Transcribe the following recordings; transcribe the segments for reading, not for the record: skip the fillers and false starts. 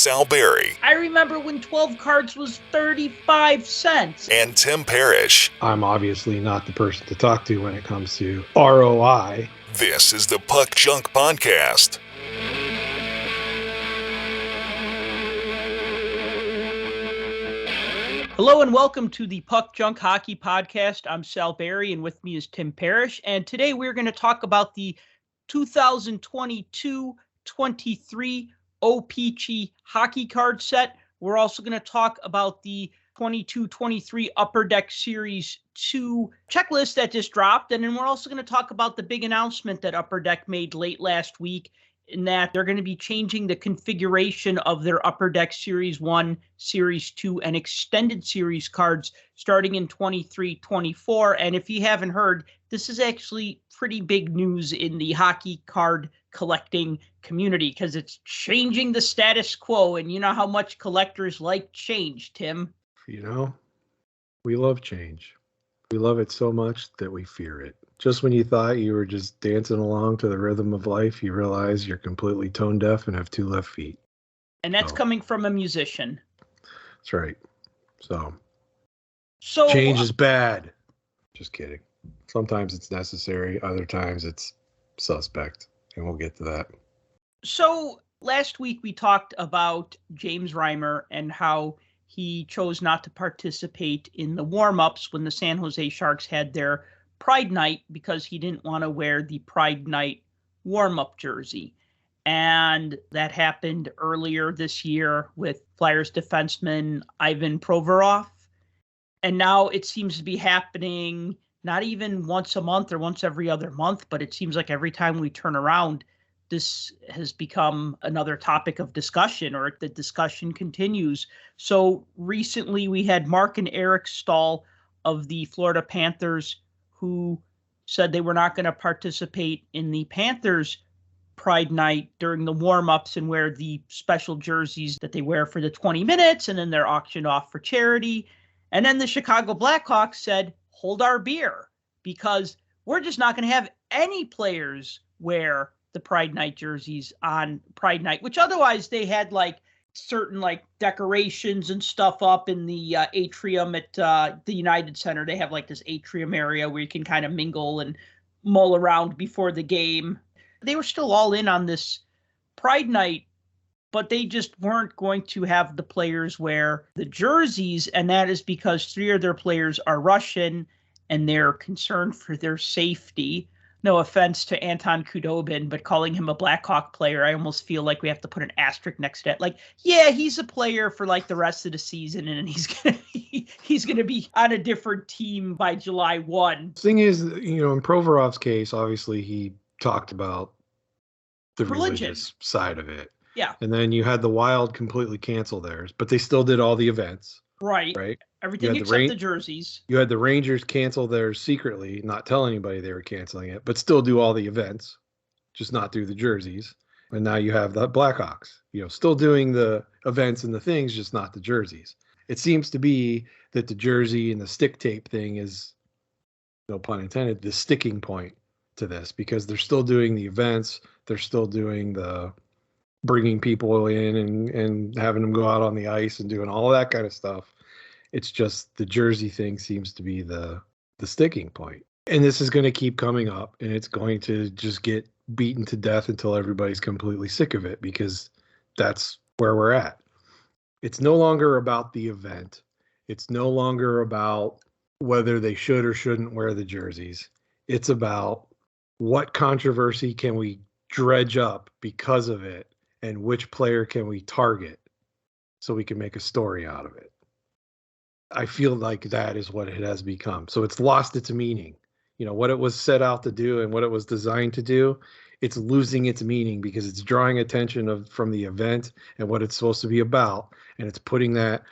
Sal Berry. I remember when 12 cards was 35 cents. And Tim Parish. I'm obviously not the person to talk to when it comes to ROI. This is the Puck Junk Podcast. Hello and welcome to the Puck Junk Hockey Podcast. I'm Sal Berry and with me is Tim Parish. And today we're going to talk about the 2022-23 O-Pee-Chee Hockey card set. We're also going to talk about the 22-23 Upper Deck Series 2 checklist that just dropped. And then we're also going to talk about the big announcement that Upper Deck made late last week, in that they're going to be changing the configuration of their Upper Deck Series 1, Series 2, and Extended Series cards starting in 23-24. And if you haven't heard, this is actually pretty big news in the hockey card collecting community because it's changing the status quo. And you know how much collectors like change, Tim. You know, we love change. We love it so much that we fear it. Just when you thought you were just dancing along to the rhythm of life, you realize you're completely tone deaf and have two left feet. And that's coming from a musician. That's right. So change is bad. Just kidding. Sometimes it's necessary. Other times it's suspect. And we'll get to that. So last week we talked about James Reimer and how he chose not to participate in the warm-ups when the San Jose Sharks had their Pride Night because he didn't want to wear the Pride Night warm-up jersey. And that happened earlier this year with Flyers defenseman Ivan Provorov. And now it seems to be happening not even once a month or once every other month, but it seems like every time we turn around, this has become another topic of discussion, or the discussion continues. So recently we had Mark and Eric Stahl of the Florida Panthers who said they were not going to participate in the Panthers Pride Night during the warm-ups and wear the special jerseys that they wear for the 20 minutes, and then they're auctioned off for charity. And then the Chicago Blackhawks said, hold our beer, because we're just not going to have any players wear the Pride Night jerseys on Pride Night, which otherwise they had like certain like decorations and stuff up in the atrium at the United Center. They have like this atrium area where you can kind of mingle and mull around before the game. They were still all in on this Pride Night, but they just weren't going to have the players wear the jerseys. And that is because 3 of their players are Russian and they're concerned for their safety. No offense to Anton Khudobin, but calling him a Blackhawk player, I almost feel like we have to put an asterisk next to it. Like, yeah, he's a player for like the rest of the season, and he's gonna be on a different team by July 1. Thing is, you know, in Provorov's case, obviously he talked about the religious side of it. Yeah. And then you had the Wild completely cancel theirs, but they still did all the events. Right. Everything except the jerseys. You had the Rangers cancel theirs secretly, not tell anybody they were canceling it, but still do all the events, just not do the jerseys. And now you have the Blackhawks, you know, still doing the events and the things, just not the jerseys. It seems to be that the jersey and the stick tape thing is, no pun intended, the sticking point to this, because they're still doing the events. They're still doing the bringing people in and having them go out on the ice and doing all that kind of stuff. It's just the jersey thing seems to be the sticking point. And this is going to keep coming up, and it's going to just get beaten to death until everybody's completely sick of it, because that's where we're at. It's no longer about the event. It's no longer about whether they should or shouldn't wear the jerseys. It's about what controversy can we dredge up because of it, and which player can we target so we can make a story out of it. I feel like that is what it has become. So it's lost its meaning. You know, what it was set out to do and what it was designed to do, it's losing its meaning because it's drawing attention from the event and what it's supposed to be about. And it's putting that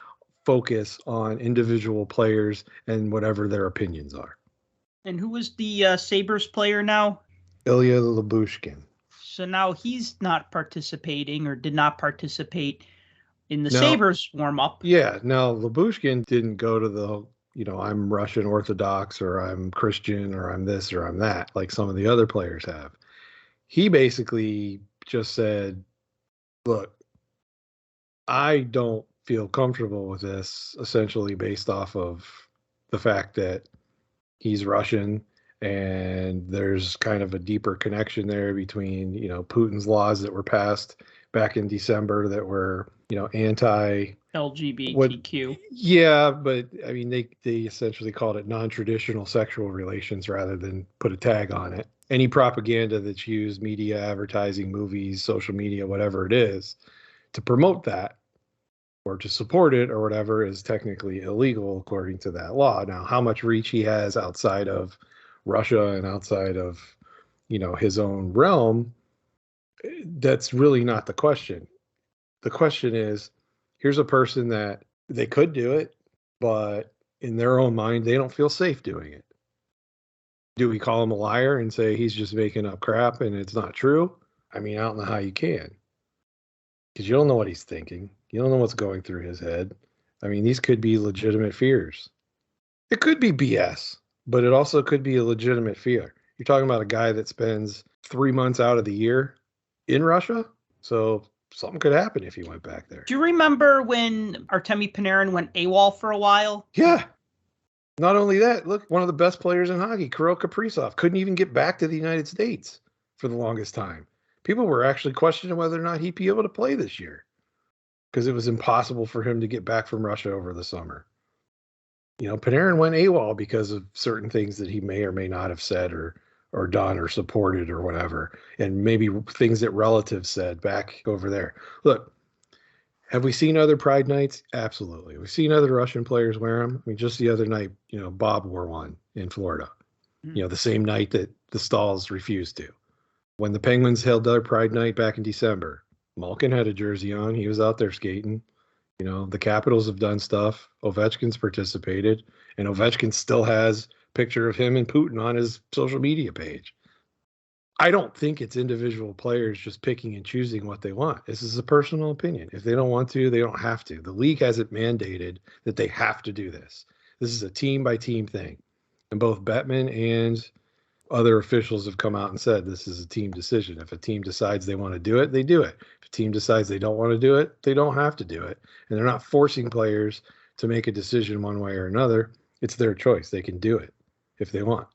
focus on individual players and whatever their opinions are. And who is the Sabres player now? Ilya Lyubushkin. So now he's not participating, or did not participate in the Sabres warm-up. Yeah, now Lyubushkin didn't go to the, you know, I'm Russian Orthodox, or I'm Christian, or I'm this, or I'm that, like some of the other players have. He basically just said, look, I don't feel comfortable with this, essentially based off of the fact that he's Russian and there's kind of a deeper connection there between, Putin's laws that were passed back in December that were, anti what LGBTQ. yeah, but I mean they essentially called it non-traditional sexual relations rather than put a tag on it. Any propaganda that's used, media, advertising, movies, social media, whatever it is, to promote that or to support it or whatever is technically illegal according to that law. Now, how much reach he has outside of Russia and outside of, his own realm, that's really not the question. The question is, here's a person that they could do it, but in their own mind, they don't feel safe doing it. Do we call him a liar and say he's just making up crap and it's not true? I mean, I don't know how you can, because you don't know what he's thinking. You don't know what's going through his head. I mean, these could be legitimate fears. It could be BS, but it also could be a legitimate fear. You're talking about a guy that spends 3 months out of the year in Russia, so something could happen if he went back there. Do you remember when Artemi Panarin went AWOL for a while? Yeah. Not only that, look, one of the best players in hockey, Kirill Kaprizov, couldn't even get back to the United States for the longest time. People were actually questioning whether or not he'd be able to play this year because it was impossible for him to get back from Russia over the summer. Panarin went AWOL because of certain things that he may or may not have said or done or supported or whatever, and maybe things that relatives said back over there. Look, have we seen other Pride nights? Absolutely. We've seen other Russian players wear them. I mean, just the other night, Bob wore one in Florida, the same night that the Stalls refused to. When the Penguins held their Pride night back in December, Malkin had a jersey on. He was out there skating. The Capitals have done stuff. Ovechkin's participated, and Ovechkin still has a picture of him and Putin on his social media page. I don't think it's individual players just picking and choosing what they want. This is a personal opinion. If they don't want to, they don't have to. The league hasn't mandated that they have to do this. This is a team-by-team thing. And both Bettman and other officials have come out and said this is a team decision. If a team decides they want to do it, they do it. If a team decides they don't want to do it, they don't have to do it. And they're not forcing players to make a decision one way or another. It's their choice. They can do it if they want.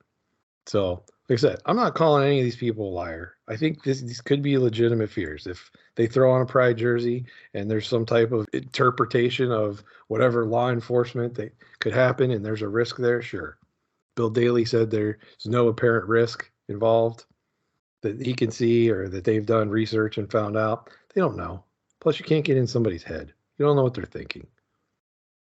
So, like I said, I'm not calling any of these people a liar. I think these could be legitimate fears. If they throw on a Pride jersey and there's some type of interpretation of whatever law enforcement that could happen and there's a risk there, sure. Bill Daley said there's no apparent risk involved that he can see or that they've done research and found out. They don't know. Plus, you can't get in somebody's head. You don't know what they're thinking.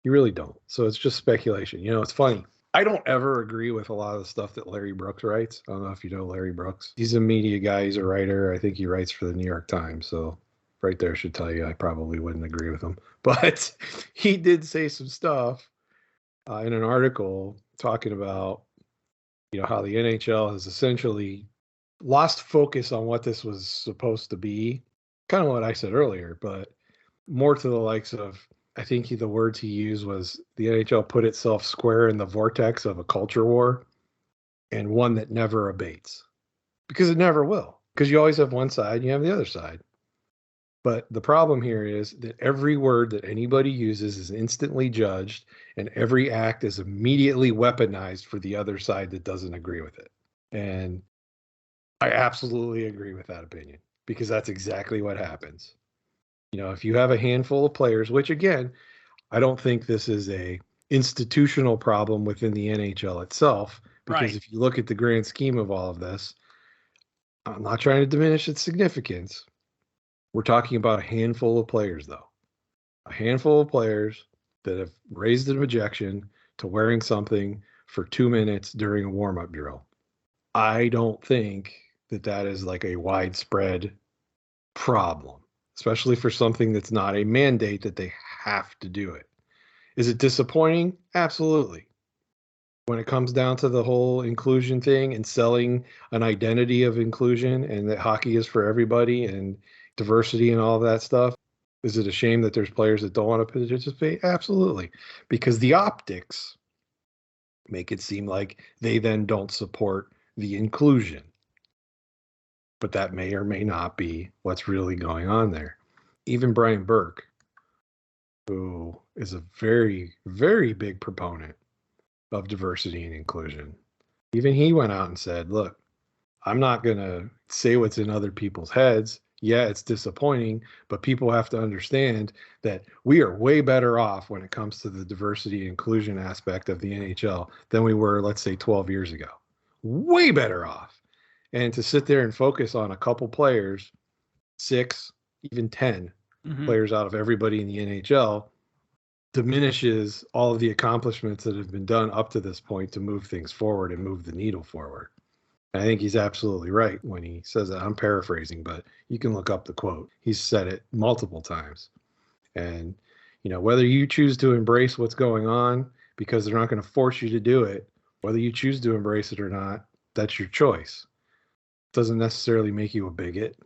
You really don't. So it's just speculation. It's funny. I don't ever agree with a lot of the stuff that Larry Brooks writes. I don't know if you know Larry Brooks. He's a media guy. He's a writer. I think he writes for the New York Times. So right there should tell you I probably wouldn't agree with him. But he did say some stuff in an article talking about, how the NHL has essentially lost focus on what this was supposed to be. Kind of what I said earlier, but more to the likes of, I think the words he used was the NHL put itself square in the vortex of a culture war, and one that never abates, because it never will, because you always have one side and you have the other side. But the problem here is that every word that anybody uses is instantly judged, and every act is immediately weaponized for the other side that doesn't agree with it. And I absolutely agree with that opinion, because that's exactly what happens. If you have a handful of players, which again, I don't think this is a institutional problem within the NHL itself, because Right. If you look at the grand scheme of all of this, I'm not trying to diminish its significance. We're talking about a handful of players, though. A handful of players that have raised an objection to wearing something for 2 minutes during a warm-up drill. I don't think that is like a widespread problem, especially for something that's not a mandate that they have to do it. Is it disappointing? Absolutely. When it comes down to the whole inclusion thing and selling an identity of inclusion and that hockey is for everybody and diversity and all of that stuff, is it a shame that there's players that don't want to participate? Absolutely. Because the optics make it seem like they then don't support the inclusion. But that may or may not be what's really going on there. Even Brian Burke, who is a very, very big proponent of diversity and inclusion. Even he went out and said, look, I'm not going to say what's in other people's heads. Yeah, it's disappointing, but people have to understand that we are way better off when it comes to the diversity and inclusion aspect of the NHL than we were, let's say, 12 years ago. Way better off. And to sit there and focus on a couple players, 6, even 10 players out of everybody in the NHL, diminishes all of the accomplishments that have been done up to this point to move things forward and move the needle forward. And I think he's absolutely right when he says that. I'm paraphrasing, but you can look up the quote. He's said it multiple times. And, whether you choose to embrace what's going on because they're not going to force you to do it, whether you choose to embrace it or not, that's your choice. It doesn't necessarily make you a bigot.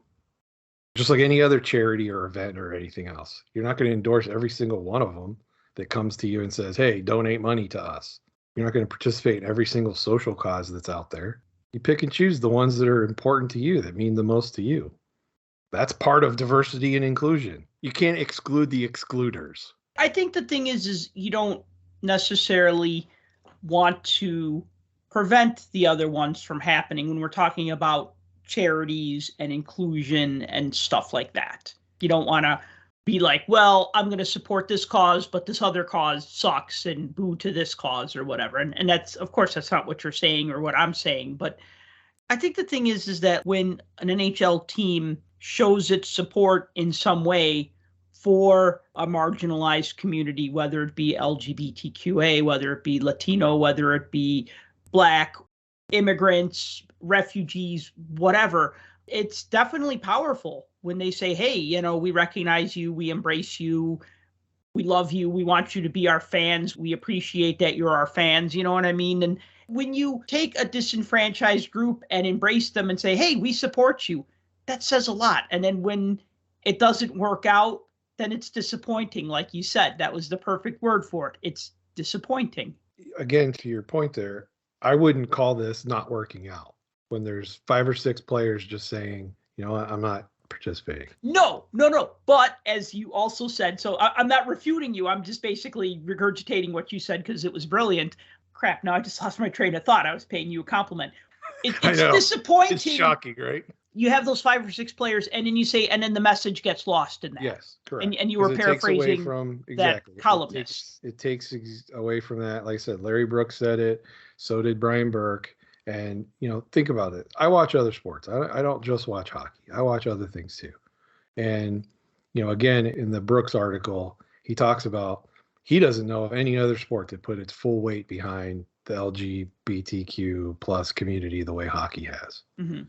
Just like any other charity or event or anything else. You're not going to endorse every single one of them that comes to you and says, hey, donate money to us. You're not going to participate in every single social cause that's out there. You pick and choose the ones that are important to you, that mean the most to you. That's part of diversity and inclusion. You can't exclude the excluders. I think the thing is you don't necessarily want to prevent the other ones from happening when we're talking about charities and inclusion and stuff like that. You don't want to be like, well, I'm going to support this cause, but this other cause sucks and boo to this cause or whatever. And that's, of course, that's not what you're saying or what I'm saying. But I think the thing is that when an NHL team shows its support in some way for a marginalized community, whether it be LGBTQA, whether it be Latino, whether it be Black, immigrants, refugees, whatever, it's definitely powerful when they say, hey, we recognize you, we embrace you, we love you, we want you to be our fans, we appreciate that you're our fans, you know what I mean? And when you take a disenfranchised group and embrace them and say, hey, we support you, that says a lot. And then when it doesn't work out, then it's disappointing. Like you said, that was the perfect word for it. It's disappointing. Again, to your point there, I wouldn't call this not working out when there's 5 or 6 players just saying, I'm not participating. No. But as you also said, so I'm not refuting you. I'm just basically regurgitating what you said because it was brilliant. Crap, now I just lost my train of thought. I was paying you a compliment. It's disappointing. It's shocking, right? You have those 5 or 6 players, and then you say, and then the message gets lost in that. Yes, correct. And you were paraphrasing that columnist. It takes away from that. Like I said, Larry Brooks said it. So did Brian Burke. And, think about it. I watch other sports. I don't just watch hockey. I watch other things too. And, again, in the Brooks article, he talks about he doesn't know of any other sport that put its full weight behind the LGBTQ plus community the way hockey has. Mm-hmm.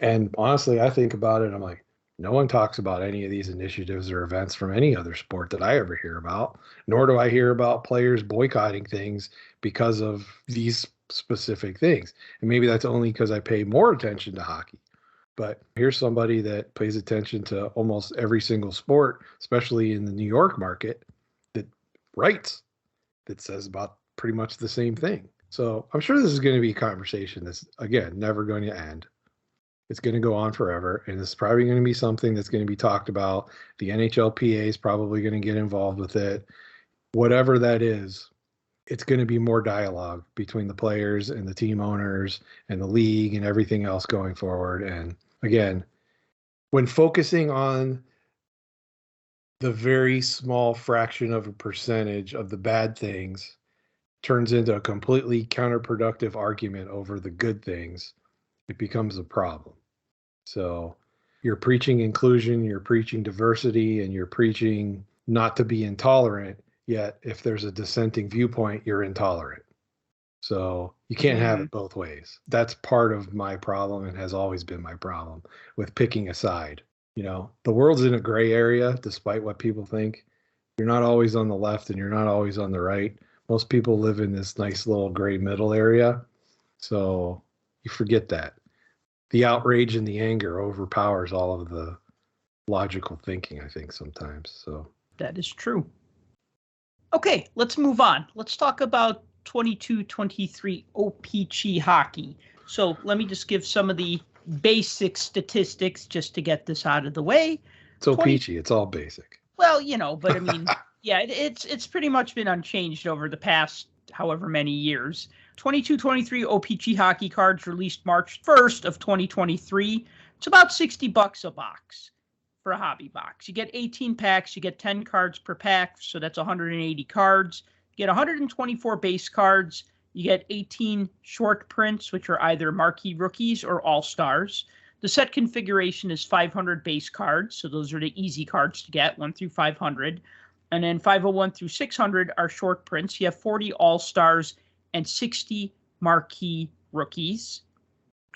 And honestly, I think about it, I'm like, no one talks about any of these initiatives or events from any other sport that I ever hear about, nor do I hear about players boycotting things because of these specific things. And maybe that's only because I pay more attention to hockey. But here's somebody that pays attention to almost every single sport, especially in the New York market, that writes, that says about pretty much the same thing. So I'm sure this is going to be a conversation that's, again, never going to end. It's going to go on forever, and it's probably going to be something that's going to be talked about. The NHLPA is probably going to get involved with it. Whatever that is, it's going to be more dialogue between the players and the team owners and the league and everything else going forward. And again, when focusing on the very small fraction of a percentage of the bad things turns into a completely counterproductive argument over the good things, it becomes a problem. So you're preaching inclusion, you're preaching diversity, and you're preaching not to be intolerant, yet if there's a dissenting viewpoint, you're intolerant. So you can't have it both ways. That's part of my problem and has always been my problem with picking a side. The world's in a gray area, despite what people think. You're not always on the left and you're not always on the right. Most people live in this nice little gray middle area. So you forget that. The outrage and the anger overpowers all of the logical thinking, I think, sometimes. So that is true. Okay, let's move on. Let's talk about 22-23 O-Pee-Chee Hockey. So let me just give some of the basic statistics just to get this out of the way. It's O-Pee-Chee. It's all basic. Well, but I mean, Yeah, it's pretty much been unchanged over the past however many years. 22-23 O-Pee-Chee Hockey cards released March 1st of 2023. It's about $60 a box for a hobby box. You get 18 packs, you get 10 cards per pack, so that's 180 cards. You get 124 base cards. You get 18 short prints, which are either marquee rookies or all-stars. The set configuration is 500 base cards, so those are the easy cards to get, 1 through 500. And then 501 through 600 are short prints. You have 40 all-stars and 60 marquee rookies.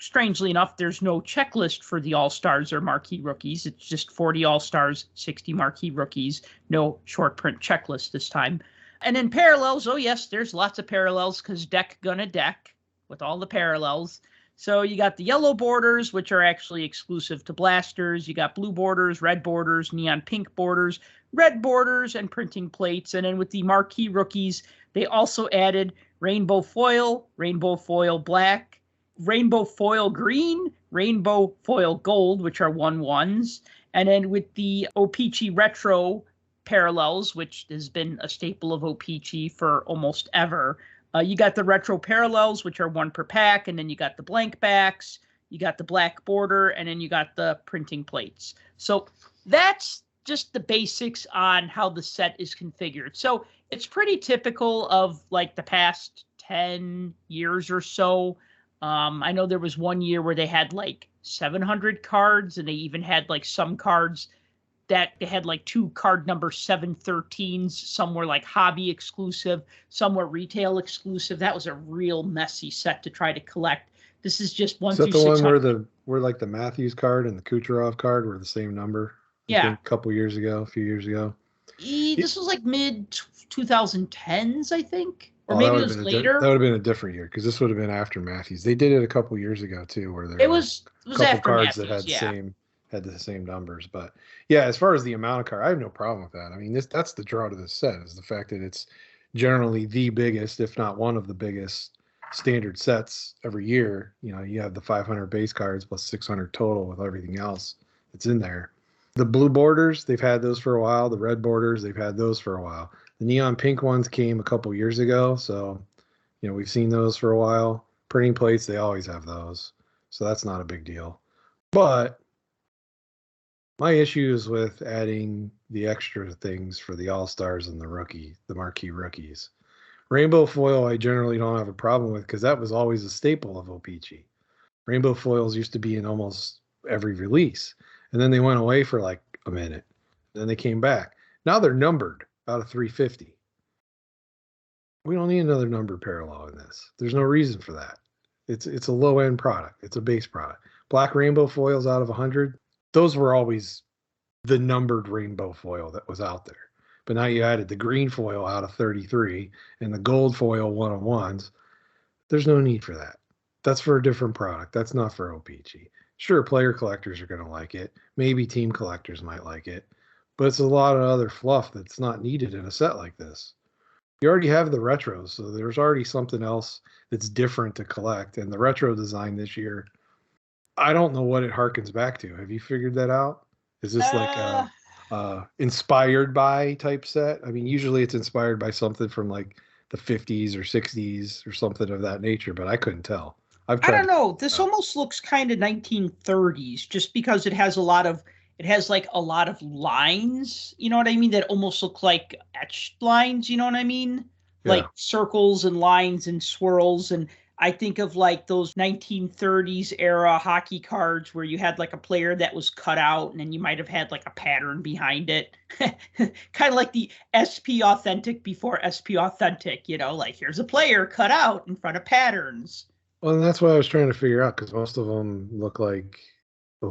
Strangely enough, there's no checklist for the all-stars or marquee rookies. It's just 40 all-stars, 60 marquee rookies. No short print checklist this time. And then parallels, oh yes, there's lots of parallels because deck gonna deck with all the parallels. So you got the yellow borders, which are actually exclusive to blasters. You got blue borders, red borders, neon pink borders, red borders, and printing plates. And then with the marquee rookies, they also added rainbow foil black, rainbow foil green, rainbow foil gold, which are 1/1s. And then with the O-Pee-Chee retro parallels, which has been a staple of O-Pee-Chee for almost ever, you got the retro parallels, which are 1 per pack, and then you got the blank backs, you got the black border, and then you got the printing plates. So that's just the basics on how the set is configured. So it's pretty typical of like the past 10 years or so. I know there was one year where they had like 700 cards, and they even had like some cards that they had like 2 card number 713s. Some were like hobby exclusive, some were retail exclusive. That was a real messy set to try to collect. This is just 1 through 600. Is that the one where like the Matthews card and the Kucherov card were the same number? Yeah. I think a few years ago. This was like mid 2010s, I think. Or Oh, maybe it was later. That would have been a different year because this would have been after Matthews. They did it a couple years ago too, where there was a couple after cards Matthews, that had the same numbers. But yeah, as far as the amount of card, I have no problem with that. I mean, that's the draw to this set is the fact that it's generally the biggest, if not one of the biggest standard sets every year. You know, you have the 500 base cards plus 600 total with everything else that's in there. The blue borders, they've had those for a while. The red borders, they've had those for a while. The neon pink ones came a couple years ago, so you know we've seen those for a while. Printing plates, they always have those, so that's not a big deal. But my issue is with adding the extra things for the all-stars and the marquee rookies. Rainbow foil, I generally don't have a problem with because that was always a staple of O-Pee-Chee. Rainbow foils used to be in almost every release, and then they went away for like a minute. Then they came back. Now they're numbered out of 350. We don't need another numbered parallel in this. There's no reason for that. It's a low-end product. It's a base product. Black rainbow foils out of 100, those were always the numbered rainbow foil that was out there. But now you added the green foil out of 33 and the gold foil 1/1s. There's no need for that. That's for a different product. That's not for O-Pee-Chee. Sure, player collectors are going to like it. Maybe team collectors might like it. But it's a lot of other fluff that's not needed in a set like this. You already have the retros, so there's already something else that's different to collect. And the retro design this year, I don't know what it harkens back to. Have you figured that out? Is this like a inspired by type set? I mean, usually it's inspired by something from like the 50s or 60s or something of that nature, but I couldn't tell. I don't know. This almost looks kind of 1930s just because it has a lot of lines, you know what I mean? That almost look like etched lines, you know what I mean? Yeah. Like circles and lines and swirls. And I think of like those 1930s era hockey cards where you had like a player that was cut out and then you might have had like a pattern behind it. Kind of like the SP Authentic before SP Authentic, you know, like here's a player cut out in front of patterns. Well, and that's what I was trying to figure out because most of them look like,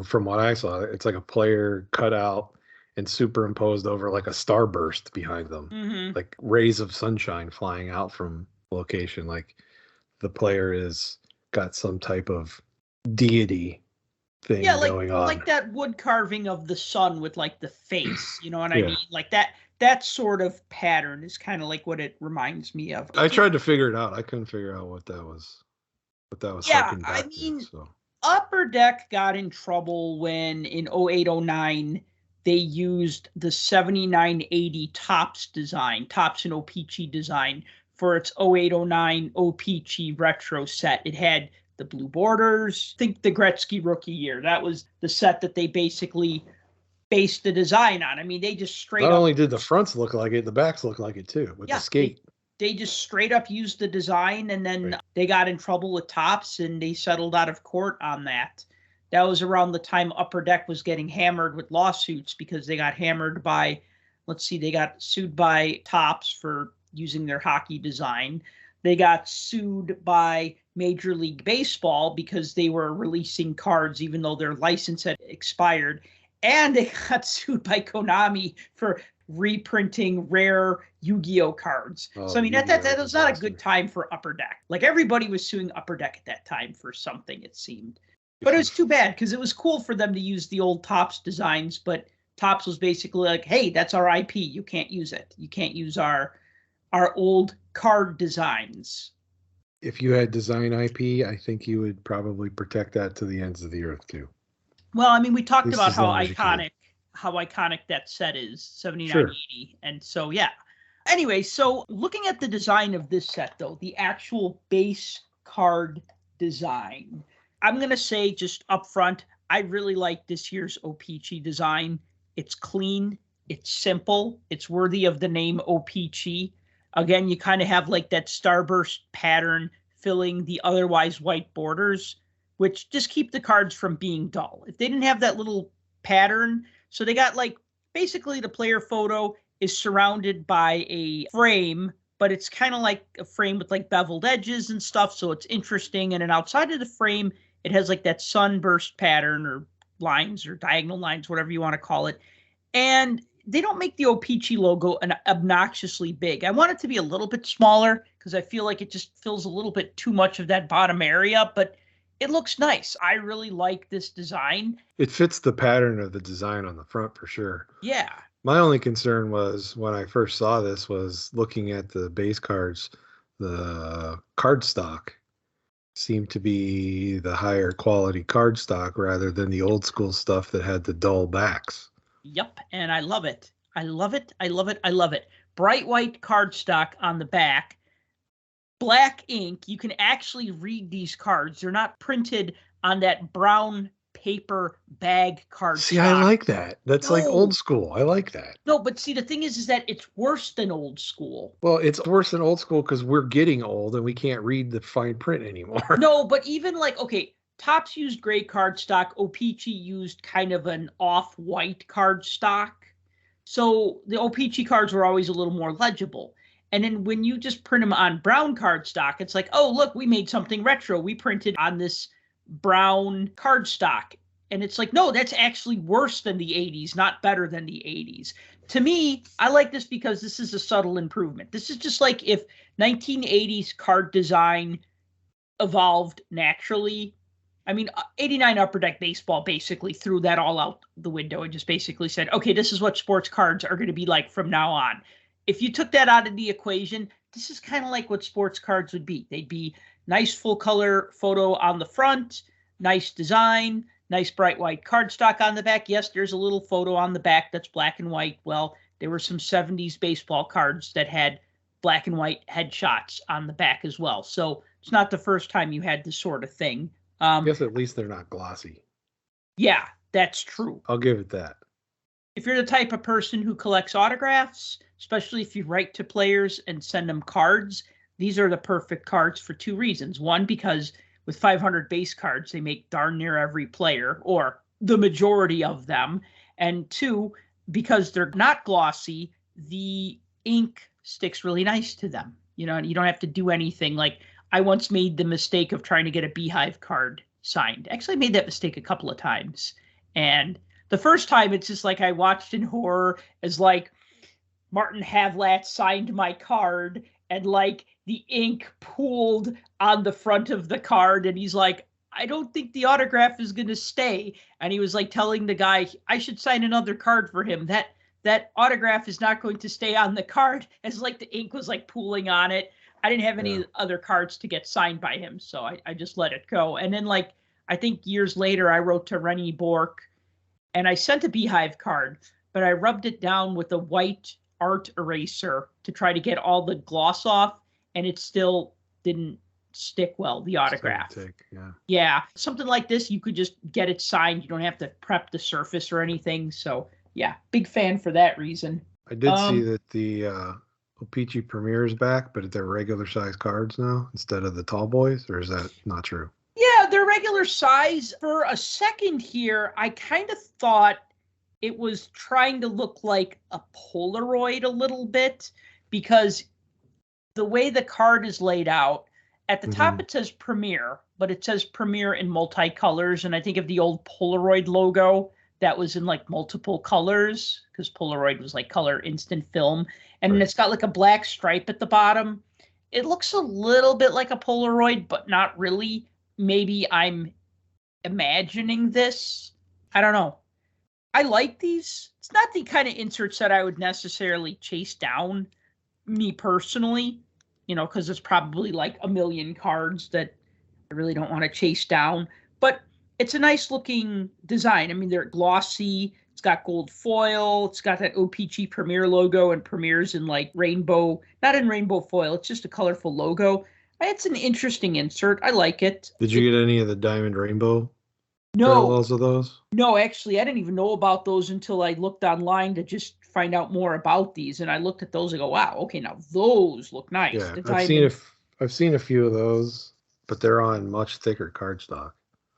from what I saw, it's like a player cut out and superimposed over like a starburst behind them, like rays of sunshine flying out from location. Like the player is got some type of deity thing going on. Like that wood carving of the sun with like the face, you know what I mean? Like that sort of pattern is kind of like what it reminds me of. I tried to figure it out. I couldn't figure out what that was. Yeah, I mean, Upper Deck got in trouble when in 08-09 they used the 7980 Topps design, Topps and O-Pee-Chee design for its 0809 O-Pee-Chee retro set. It had the blue borders. Think the Gretzky rookie year. That was the set that they basically based the design on. I mean, they just straight Not up. only did the fronts look like it, the backs look like it too, with the skate. They just straight up used the design, and then they got in trouble with Topps, and they settled out of court on that. That was around the time Upper Deck was getting hammered with lawsuits because they got hammered by, they got sued by Topps for using their hockey design. They got sued by Major League Baseball because they were releasing cards even though their license had expired. And they got sued by Konami for reprinting rare Yu-Gi-Oh cards. So I mean, that was not a good time for Upper Deck. Like, everybody was suing Upper Deck at that time for something, it seemed. But it was too bad because it was cool for them to use the old Topps designs, but Topps was basically like, hey, that's our IP. You can't use it. You can't use our old card designs. If you had design IP, I think you would probably protect that to the ends of the earth too. Well, I mean, we talked about how iconic that set is, 7980. Sure. And so, yeah. Anyway, so looking at the design of this set, though, the actual base card design, I'm going to say just up front, I really like this year's O-Pee-Chee design. It's clean. It's simple. It's worthy of the name O-Pee-Chee. Again, you kind of have like that starburst pattern filling the otherwise white borders, which just keep the cards from being dull. If they didn't have that little pattern, so they got like basically the player photo is surrounded by a frame, but it's kind of like a frame with like beveled edges and stuff. So it's interesting. And then outside of the frame, it has like that sunburst pattern or lines or diagonal lines, whatever you want to call it. And they don't make the O-Pee-Chee logo obnoxiously big. I want it to be a little bit smaller because I feel like it just fills a little bit too much of that bottom area, but it looks nice. I really like this design. It fits the pattern of the design on the front for sure. Yeah. My only concern was when I first saw this was looking at the base cards, the card stock seemed to be the higher quality card stock rather than the old school stuff that had the dull backs. Yep, and I love it. I love it. I love it. I love it. Bright white cardstock on the back, black ink. You can actually read these cards. They're not printed on that brown paper bag cardstock. See, I like that. That's like old school. I like that. No, but see, the thing is that it's worse than old school. Well, it's worse than old school because we're getting old and we can't read the fine print anymore. No, but even like, okay, Topps used gray cardstock. O-Pee-Chee used kind of an off-white cardstock. So the O-Pee-Chee cards were always a little more legible. And then when you just print them on brown cardstock, it's like, oh, look, we made something retro. We printed on this brown cardstock. And it's like, no, that's actually worse than the 80s, not better than the 80s. To me, I like this because this is a subtle improvement. This is just like if 1980s card design evolved naturally. I mean, 89 Upper Deck Baseball basically threw that all out the window and just basically said, okay, this is what sports cards are going to be like from now on. If you took that out of the equation, this is kind of like what sports cards would be. They'd be nice full color photo on the front, nice design, nice bright white cardstock on the back. Yes, there's a little photo on the back that's black and white. Well, there were some 70s baseball cards that had black and white headshots on the back as well. So it's not the first time you had this sort of thing. I guess at least they're not glossy. Yeah, that's true. I'll give it that. If you're the type of person who collects autographs, especially if you write to players and send them cards, these are the perfect cards for two reasons. One, because with 500 base cards, they make darn near every player, or the majority of them. And two, because they're not glossy, the ink sticks really nice to them. You know, and you don't have to do anything. Like, I once made the mistake of trying to get a Beehive card signed. Actually, I made that mistake a couple of times. And the first time, it's just like I watched in horror as like Martin Havlat signed my card and like the ink pooled on the front of the card. And he's like, I don't think the autograph is going to stay. And he was like telling the guy, I should sign another card for him. That autograph is not going to stay on the card, as like the ink was like pooling on it. I didn't have any other cards to get signed by him, so I just let it go. And then, like, I think years later, I wrote to Rennie Bork and I sent a Beehive card, but I rubbed it down with a white art eraser to try to get all the gloss off, and it still didn't stick well, the autograph. Yeah, something like this, you could just get it signed. You don't have to prep the surface or anything. So yeah, big fan for that reason. I did see that the O-Pee-Chee Premier is back, but they're regular size cards now instead of the tall boys, or is that not true? Yeah, they're regular size. For a second here, I kind of thought it was trying to look like a Polaroid a little bit, because the way the card is laid out, at the top it says Premier, but it says Premier in multicolors. And I think of the old Polaroid logo that was in like multiple colors, because Polaroid was like color instant film. And then it's got like a black stripe at the bottom. It looks a little bit like a Polaroid, but not really. Maybe I'm imagining this. I don't know. I like these. It's not the kind of inserts that I would necessarily chase down, me personally, because it's probably like a million cards that I really don't want to chase down. But it's a nice looking design. I mean, they're glossy. It's got gold foil. It's got that O-Pee-Chee Premier logo, and Premier's in like rainbow, not in rainbow foil. It's just a colorful logo. It's an interesting insert. I like it. Did you get any of the diamond rainbow parallels of those? No, actually, I didn't even know about those until I looked online to just find out more about these. And I looked at those and go, wow, okay, now those look nice. Yeah, I've seen a few of those, but they're on much thicker cardstock.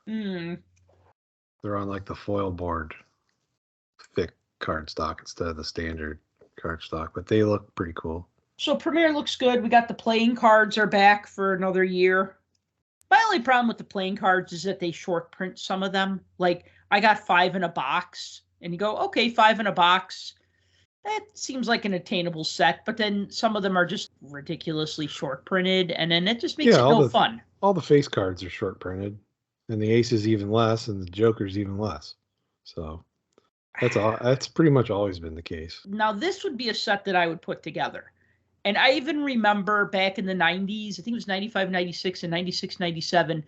They're on like the foil board, thick cardstock instead of the standard cardstock, but they look pretty cool. So Premier looks good. We got the playing cards are back for another year. My only problem with the playing cards is that they short print some of them. Like, I got 5 in a box, and you go, okay, 5 in a box. That seems like an attainable set, but then some of them are just ridiculously short printed, and then it just makes it no fun. All the face cards are short printed, and the aces even less, and the jokers even less. So that's pretty much always been the case. Now, this would be a set that I would put together. And I even remember back in the 90s, I think it was 95, 96, and 96, 97,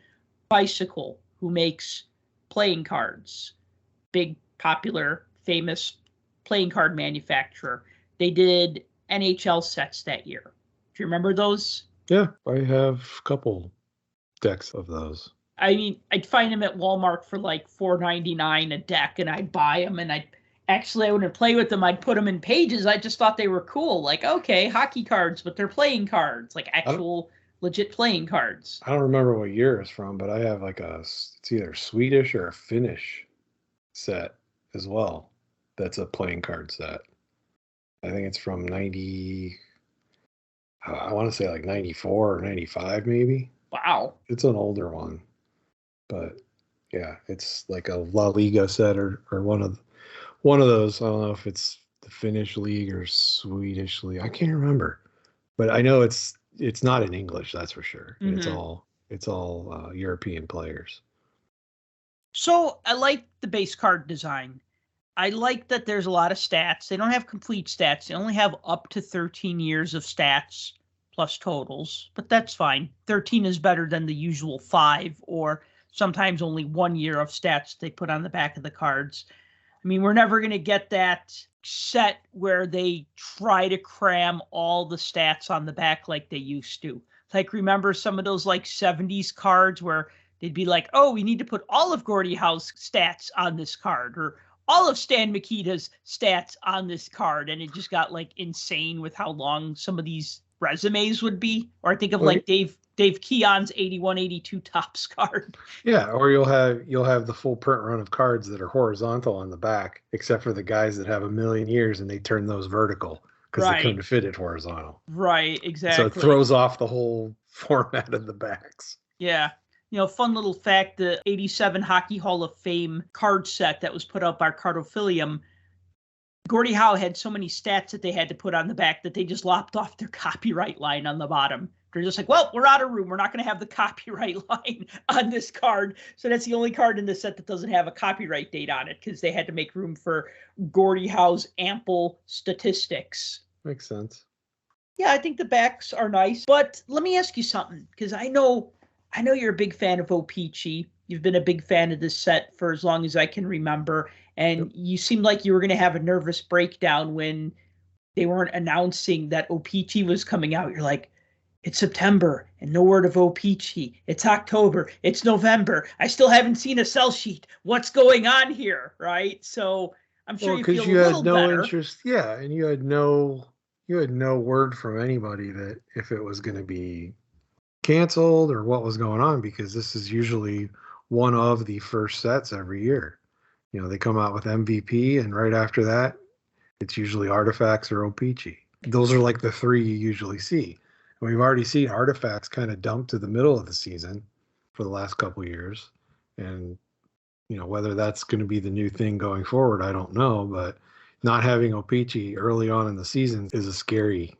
Bicycle, who makes playing cards. Big, popular, famous playing card manufacturer. They did NHL sets that year. Do you remember those? Yeah, I have a couple decks of those. I mean, I'd find them at Walmart for like $4.99 a deck, and I'd buy them, and I wouldn't play with them. I'd put them in pages. I just thought they were cool. Like, okay, hockey cards, but they're playing cards, like actual legit playing cards. I don't remember what year it's from, but I have like it's either Swedish or a Finnish set as well. That's a playing card set. I think it's from 90, I want to say like 94 or 95 maybe. Wow. It's an older one. But yeah, it's like a La Liga set or one of those. I don't know if it's the Finnish league or Swedish league. I can't remember, but I know it's not in English. That's for sure. Mm-hmm. It's all European players. So I like the base card design. I like that there's a lot of stats. They don't have complete stats. They only have up to 13 years of stats plus totals, but that's fine. 13 is better than the usual 5 or sometimes only 1 year of stats they put on the back of the cards. I mean, we're never going to get that set where they try to cram all the stats on the back like they used to. Like, remember some of those like 70s cards where they'd be like, oh, we need to put all of Gordie Howe's stats on this card, or all of Stan Mikita's stats on this card. And it just got like insane with how long some of these resumes would be. Or I think of like Dave Keon's 81-82 Topps card. Yeah, or you'll have the full print run of cards that are horizontal on the back, except for the guys that have a million years and they turn those vertical because they couldn't fit it horizontal. Right, exactly. So it throws off the whole format of the backs. Yeah. Fun little fact, the 87 Hockey Hall of Fame card set that was put up by Cardophilium, Gordie Howe had so many stats that they had to put on the back that they just lopped off their copyright line on the bottom. They're just like, well, we're out of room. We're not going to have the copyright line on this card. So that's the only card in the set that doesn't have a copyright date on it, because they had to make room for Gordie Howe's ample statistics. Makes sense. Yeah, I think the backs are nice. But let me ask you something, because I know you're a big fan of O-Pee-Chee. you've been a big fan of this set for as long as I can remember. And you seemed like you were going to have a nervous breakdown when they weren't announcing that O-Pee-Chee was coming out. You're like, it's September and no word of O-Pee-Chee. It's October. It's November. I still haven't seen a sell sheet. What's going on here? Right. So I'm sure you feel a little better. Interest. Yeah. And you had no word from anybody that if it was going to be canceled or what was going on, because this is usually one of the first sets every year. You know, they come out with MVP, and right after that, it's usually Artifacts or O-Pee-Chee. Those are like the three you usually see. And we've already seen Artifacts kind of dump to the middle of the season for the last couple of years. And, you know, whether that's going to be the new thing going forward, I don't know. But not having O-Pee-Chee early on in the season is a scary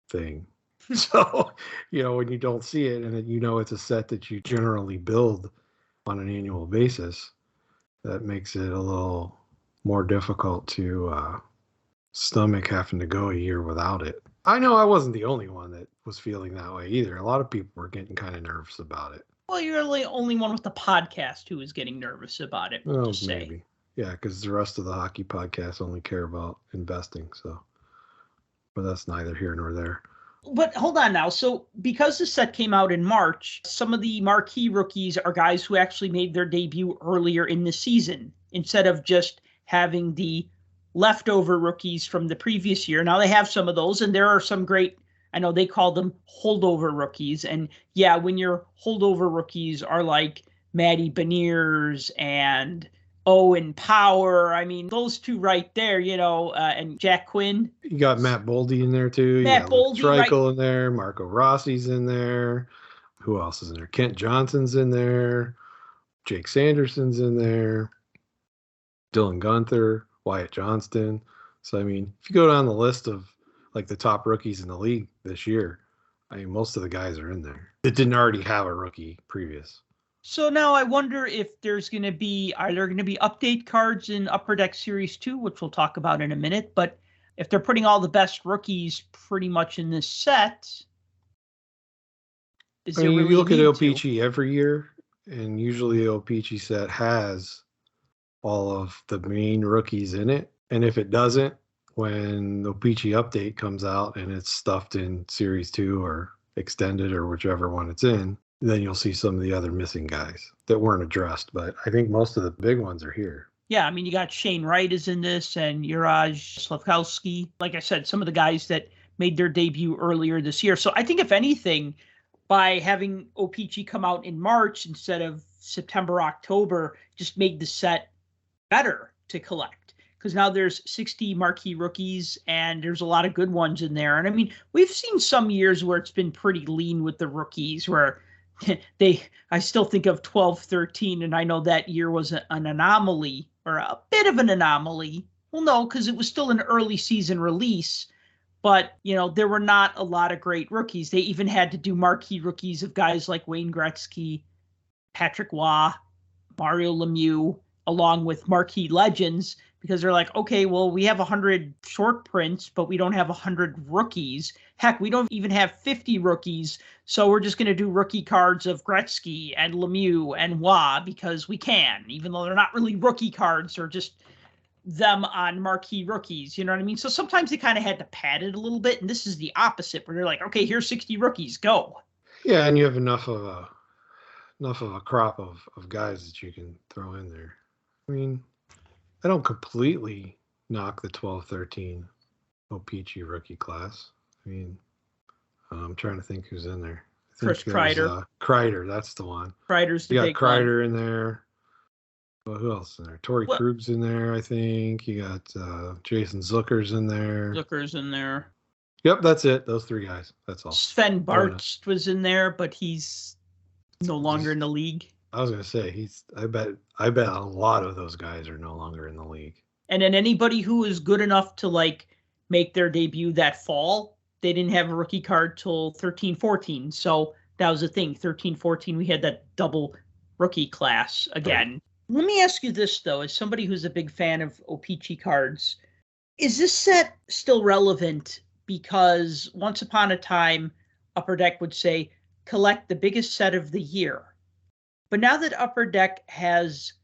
thing. So, you know, when you don't see it and you know it's a set that you generally build on an annual basis, that makes it a little more difficult to stomach having to go a year without it. I know I wasn't the only one that was feeling that way either. A lot of people were getting kind of nervous about it. Well, you're the only one with the podcast who was getting nervous about it. Oh, maybe. Yeah, because the rest of the hockey podcasts only care about investing. So, but that's neither here nor there. But hold on now. So because the set came out in March, some of the marquee rookies are guys who actually made their debut earlier in the season instead of just having the leftover rookies from the previous year. Now they have some of those, and there are some great, I know they call them holdover rookies. And yeah, when your holdover rookies are like Matty Beniers and Owen Power, I mean, those two right there, you know, and Jack Quinn. You got Matt Boldy in there too. Matt Boldy, Treichel in there. Marco Rossi's in there. Who else is in there? Kent Johnson's in there. Jake Sanderson's in there. Dylan Gunther, Wyatt Johnston. So, I mean, if you go down the list of like the top rookies in the league this year, I mean, most of the guys are in there that didn't already have a rookie previous. So now I wonder if are there going to be update cards in Upper Deck Series 2, which we'll talk about in a minute. But if they're putting all the best rookies pretty much in this set, you look at O-Pee-Chee every year, and usually the O-Pee-Chee set has all of the main rookies in it. And if it doesn't, when the O-Pee-Chee update comes out and it's stuffed in Series 2 or extended or whichever one it's in, then you'll see some of the other missing guys that weren't addressed. But I think most of the big ones are here. Yeah, I mean, you got Shane Wright is in this and Juraj Slavkowski. Like I said, some of the guys that made their debut earlier this year. So I think if anything, by having O-Pee-Chee come out in March instead of September, October, just made the set better to collect. Because now there's 60 marquee rookies and there's a lot of good ones in there. And I mean, we've seen some years where it's been pretty lean with the rookies where I still think of 12-13, and I know that year was an anomaly, or a bit of an anomaly. Well, no, because it was still an early season release, but, you know, there were not a lot of great rookies. They even had to do marquee rookies of guys like Wayne Gretzky, Patrick Waugh, Mario Lemieux, along with marquee legends, because they're like, okay, well, we have 100 short prints, but we don't have 100 rookies. Heck, we don't even have 50 rookies. So we're just going to do rookie cards of Gretzky and Lemieux and Waugh because we can, even though they're not really rookie cards or just them on marquee rookies. You know what I mean? So sometimes they kind of had to pad it a little bit. And this is the opposite where they're like, okay, here's 60 rookies, go. Yeah. And you have enough of a crop of guys that you can throw in there. I mean, I don't completely knock the 12-13 O-Pee-Chee rookie class. I mean, I'm trying to think who's in there. Chris Kreider. Kreider, that's the one. Kreider's the big one. You got Kreider in there. Well, who else in there? Torrey Krug's in there, I think. You got Jason Zucker's in there. Zucker's in there. Yep, that's it. Those three guys. That's all. Sven Bartz was in there, but he's no longer in the league. I was gonna say I bet a lot of those guys are no longer in the league. And then anybody who is good enough to like make their debut that fall, they didn't have a rookie card till 13-14. So that was the thing. 13-14, we had that double rookie class again. Right. Let me ask you this though, as somebody who's a big fan of O-Pee-Chee cards, is this set still relevant? Because once upon a time, Upper Deck would say, collect the biggest set of the year. But now that Upper Deck has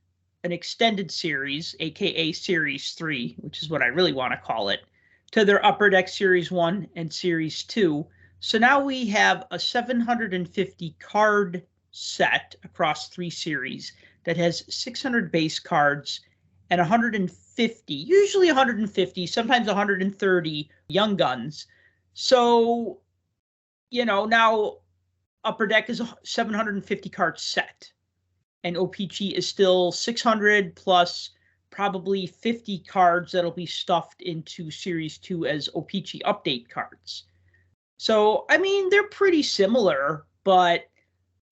an extended series, aka Series 3, which is what I really want to call it, to their Upper Deck Series 1 and Series 2. So now we have a 750 card set across 3 series that has 600 base cards and 150, usually 150, sometimes 130 Young Guns. So, now Upper Deck is a 750 card set, and O-Pee-Chee is still 600 plus probably 50 cards that'll be stuffed into Series 2 as O-Pee-Chee update cards. So, I mean, they're pretty similar, but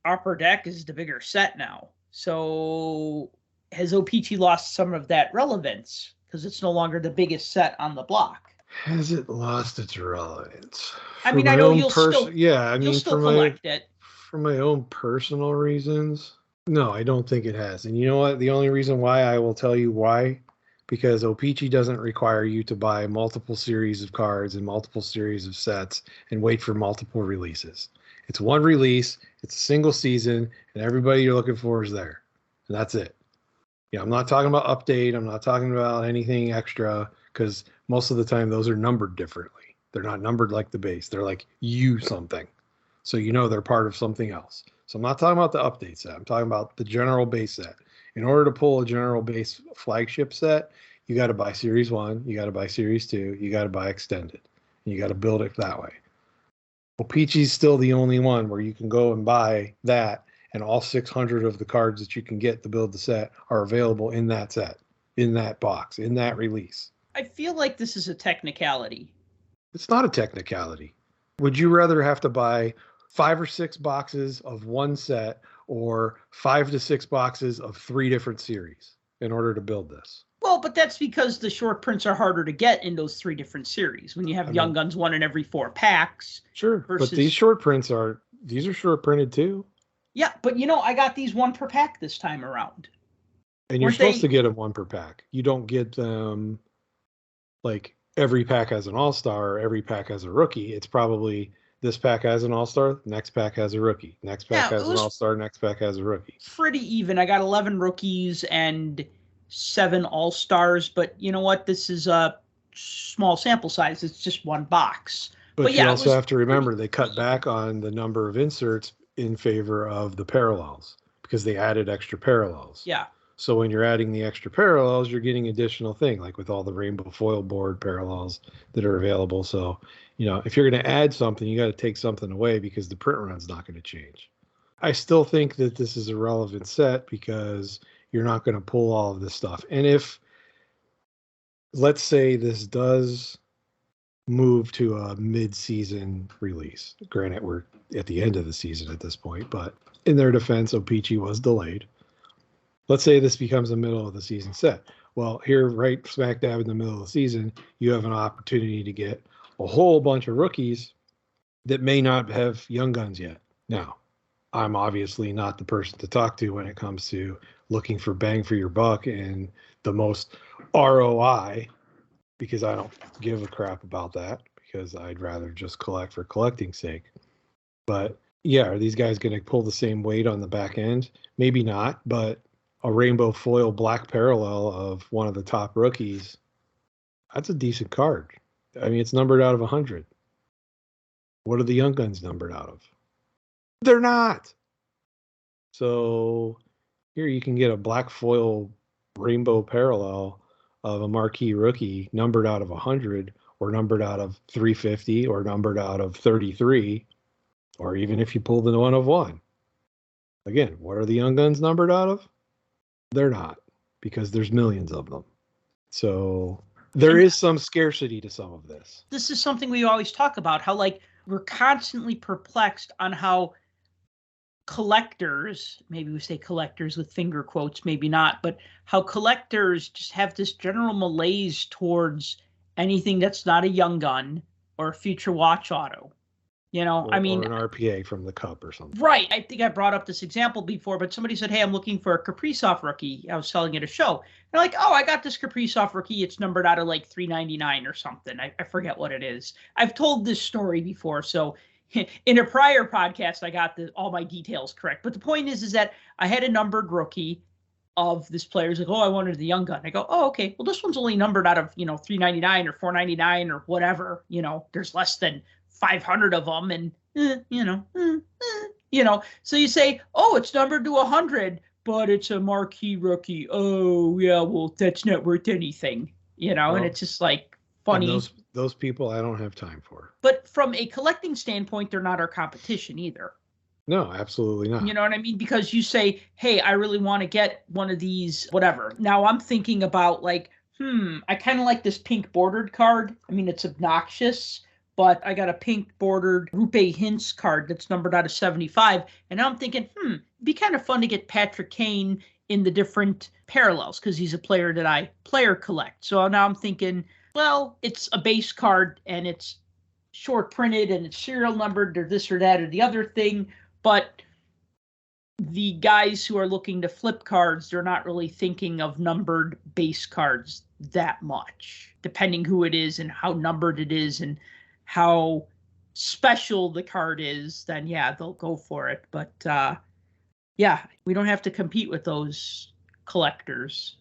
Upper Deck is the bigger set now. So, has O-Pee-Chee lost some of that relevance because it's no longer the biggest set on the block? Has it lost its relevance? I mean, I know you'll still collect it. For my own personal reasons, no, I don't think it has. And you know what? The only reason why, I will tell you why, because O-Pee-Chee doesn't require you to buy multiple series of cards and multiple series of sets and wait for multiple releases. It's one release, it's a single season, and everybody you're looking for is there. And that's it. I'm not talking about update. I'm not talking about anything extra, because most of the time those are numbered differently. They're not numbered like the base. They're like something. So they're part of something else. So I'm not talking about the update set. I'm talking about the general base set. In order to pull a general base flagship set, you got to buy Series 1, you got to buy Series 2, you got to buy Extended. And you got to build it that way. O-Pee-Chee's still the only one where you can go and buy that, and all 600 of the cards that you can get to build the set are available in that set, in that box, in that release. I feel like this is a technicality. It's not a technicality. Would you rather have to buy 5 or 6 boxes of one set or 5 to 6 boxes of 3 different series in order to build this? Well, but that's because the short prints are harder to get in those 3 different series. When you have Young Guns 1 in every 4 packs. Sure, but these short prints are short printed too. Yeah, but I got these 1 per pack this time around. And you're supposed to get them 1 per pack. You don't get them like every pack has an all-star or every pack has a rookie. It's probably this pack has an all-star, next pack has a rookie. Next pack has an all-star, next pack has a rookie. Pretty even. I got 11 rookies and 7 all-stars, but you know what? This is a small sample size. It's just 1 box. But you also have to remember they cut back on the number of inserts in favor of the parallels because they added extra parallels. Yeah. So when you're adding the extra parallels, you're getting additional thing, like with all the rainbow foil board parallels that are available. So, if you're going to add something, you got to take something away because the print run's not going to change. I still think that this is a relevant set because you're not going to pull all of this stuff. And if, let's say this does move to a mid-season release, granted we're at the end of the season at this point, but in their defense, O-Pee-Chee was delayed. Let's say this becomes a middle of the season set. Well, here, right smack dab in the middle of the season, you have an opportunity to get a whole bunch of rookies that may not have Young Guns yet. Now, I'm obviously not the person to talk to when it comes to looking for bang for your buck and the most ROI, because I don't give a crap about that, because I'd rather just collect for collecting's sake. But yeah, are these guys going to pull the same weight on the back end? Maybe not, but a rainbow foil black parallel of one of the top rookies, that's a decent card. I mean, it's numbered out of 100. What are the Young Guns numbered out of? They're not. So here you can get a black foil rainbow parallel of a marquee rookie numbered out of 100 or numbered out of 350 or numbered out of 33, or even if you pull the 1 of 1. Again, what are the Young Guns numbered out of? They're not, because there's millions of them. So there is some scarcity to some of this. This is something we always talk about, how we're constantly perplexed on how collectors, maybe we say collectors with finger quotes, maybe not, but how collectors just have this general malaise towards anything that's not a Young Gun or a Future Watch Auto. Or an RPA from the Cup or something. Right. I think I brought up this example before, but somebody said, hey, I'm looking for a Kaprizov rookie. I was selling at a show. And I'm like, oh, I got this Kaprizov rookie. It's numbered out of $399 or something. I forget what it is. I've told this story before. So in a prior podcast, I got all my details correct. But the point is that I had a numbered rookie of this player. He's like, oh, I wanted the young gun. I go, oh, okay. Well, this one's only numbered out of, $399 or $499 or whatever. There's less than 500 of them. And, so you say, oh, it's numbered to 100, but it's a marquee rookie. Oh, yeah, well, that's not worth anything, and it's just like funny. Those people I don't have time for. But from a collecting standpoint, they're not our competition either. No, absolutely not. You know what I mean? Because you say, hey, I really want to get one of these, whatever. Now I'm thinking about like, I kind of like this pink bordered card. I mean, it's obnoxious, but I got a pink bordered Rupe Hintz card that's numbered out of 75. And now I'm thinking, it'd be kind of fun to get Patrick Kane in the different parallels because he's a player that I player collect. So now I'm thinking, well, it's a base card and it's short printed and it's serial numbered or this or that or the other thing. But the guys who are looking to flip cards, they're not really thinking of numbered base cards that much, depending who it is and how numbered it is and how special the card is, then yeah, they'll go for it. But yeah, we don't have to compete with those collectors.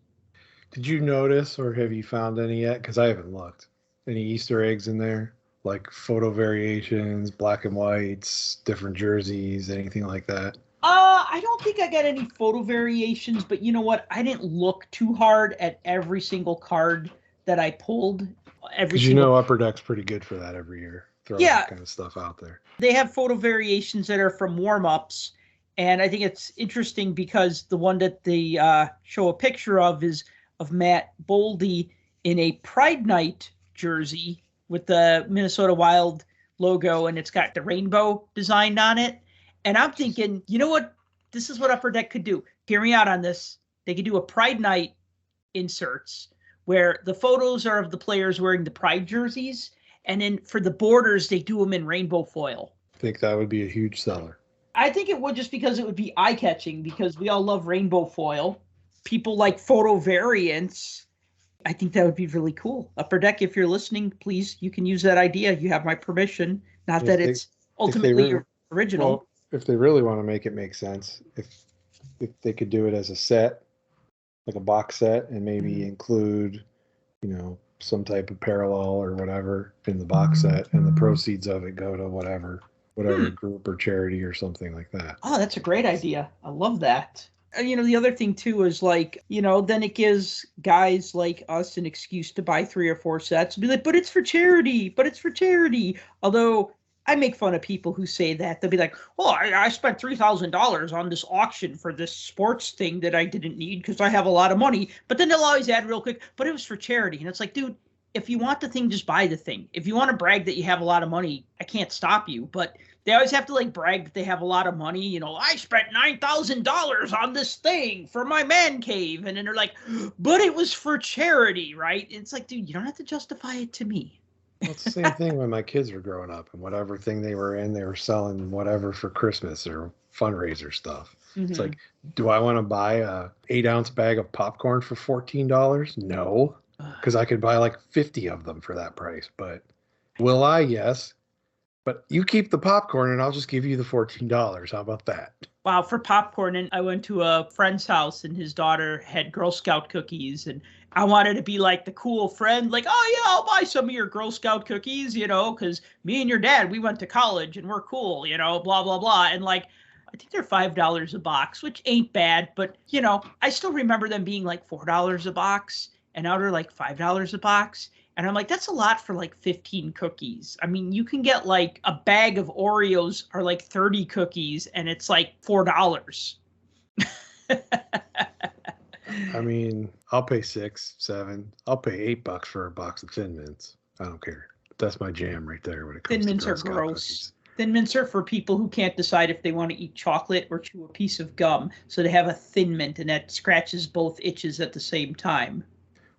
Did you notice or have you found any yet? Because I haven't looked. Any Easter eggs in there? Like photo variations, black and whites, different jerseys, anything like that? I don't think I got any photo variations, but you know what? I didn't look too hard at every single card that I pulled. Upper Deck's pretty good for that every year. Throw that kind of stuff out there. They have photo variations that are from warm-ups, and I think it's interesting because the one that they show a picture of is of Matt Boldy in a Pride Night jersey with the Minnesota Wild logo, and it's got the rainbow designed on it. And I'm thinking, you know what? This is what Upper Deck could do. Hear me out on this. They could do a Pride Night inserts where the photos are of the players wearing the Pride jerseys, and then for the borders, they do them in rainbow foil. I think that would be a huge seller. I think it would, just because it would be eye-catching, because we all love rainbow foil. People like photo variants. I think that would be really cool. Upper Deck, if you're listening, please, you can use that idea. You have my permission. Not that it's ultimately original. Well, if they really want to make it make sense, if they could do it as a set, like a box set, and maybe include, some type of parallel or whatever in the box set, and the proceeds of it go to whatever group or charity or something like that. Oh, that's a great idea. I love that. The other thing too is like, then it gives guys like us an excuse to buy 3 or 4 sets and be like, but it's for charity. Although I make fun of people who say that. They'll be like, oh, I spent $3,000 on this auction for this sports thing that I didn't need because I have a lot of money. But then they'll always add real quick, but it was for charity. And it's like, dude, if you want the thing, just buy the thing. If you want to brag that you have a lot of money, I can't stop you. But they always have to like brag that they have a lot of money. I spent $9,000 on this thing for my man cave. And then they're like, but it was for charity, right? It's like, dude, you don't have to justify it to me. Well, it's the same thing when my kids were growing up, and whatever thing they were in, they were selling whatever for Christmas or fundraiser stuff. Mm-hmm. It's like, do I want to buy a 8-ounce bag of popcorn for $14? No, because I could buy like 50 of them for that price. But will I? Yes. But you keep the popcorn and I'll just give you the $14. How about that? Wow, for popcorn. And I went to a friend's house and his daughter had Girl Scout cookies, and I wanted to be like the cool friend, like, oh yeah, I'll buy some of your Girl Scout cookies, because me and your dad, we went to college and we're cool, blah, blah, blah. And like, I think they're $5 a box, which ain't bad, but I still remember them being like $4 a box, and now they're like $5 a box. And I'm like, that's a lot for like 15 cookies. I mean, you can get like a bag of Oreos or like 30 cookies and it's like $4. I mean, I'll pay $6, $7. I'll pay $8 for a box of Thin Mints. I don't care. That's my jam right there when it comes Thin to Mints Girl are Scout gross. cookies. Thin Mints are for people who can't decide if they want to eat chocolate or chew a piece of gum. So they have a Thin Mint, and that scratches both itches at the same time.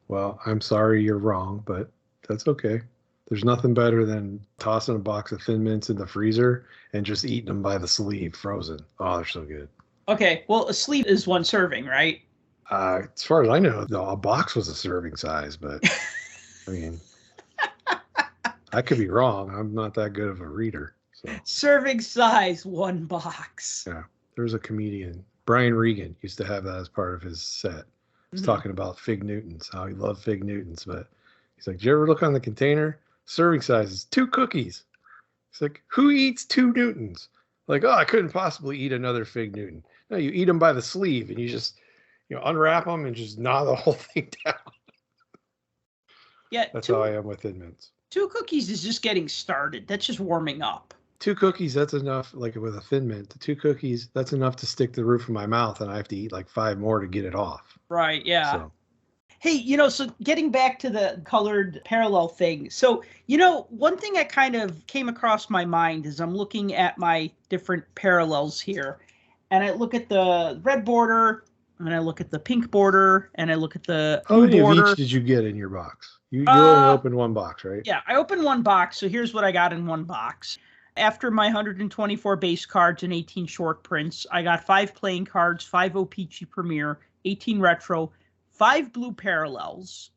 Well, I'm sorry you're wrong, but that's okay. There's nothing better than tossing a box of Thin Mints in the freezer and just eating them by the sleeve, frozen. Oh, they're so good. Okay, well, a sleeve is 1 serving, right? As far as I know, a box was a serving size, but I mean, I could be wrong. I'm not that good of a reader. So Serving size, 1 box. yeah, there was a comedian, Brian Regan, used to have that as part of his set. He's talking about Fig Newtons, how he loved Fig Newtons, but he's like, "Did you ever look on the container? Serving size is 2 cookies." It's like, who eats 2 Newtons? Like, oh, I couldn't possibly eat another Fig Newton. No, you eat them by the sleeve, and you just, unwrap them and just gnaw the whole thing down. Yeah, That's how I am with Thin Mints. 2 cookies is just getting started. That's just warming up. 2 cookies, that's enough. Like with a Thin Mint, the 2 cookies, that's enough to stick to the roof of my mouth, and I have to eat like 5 more to get it off. Right, yeah. So. Hey, so getting back to the colored parallel thing. So, one thing I kind of came across my mind is I'm looking at my different parallels here, and I look at the red border, and I look at the pink border, and I look at the blue border. How many of each did you get in your box? You only opened 1 box, right? Yeah, I opened 1 box, so here's what I got in 1 box. After my 124 base cards and 18 short prints, I got 5 playing cards, 5 O-Pee-Chee Premier, 18 retro, 5 blue parallels,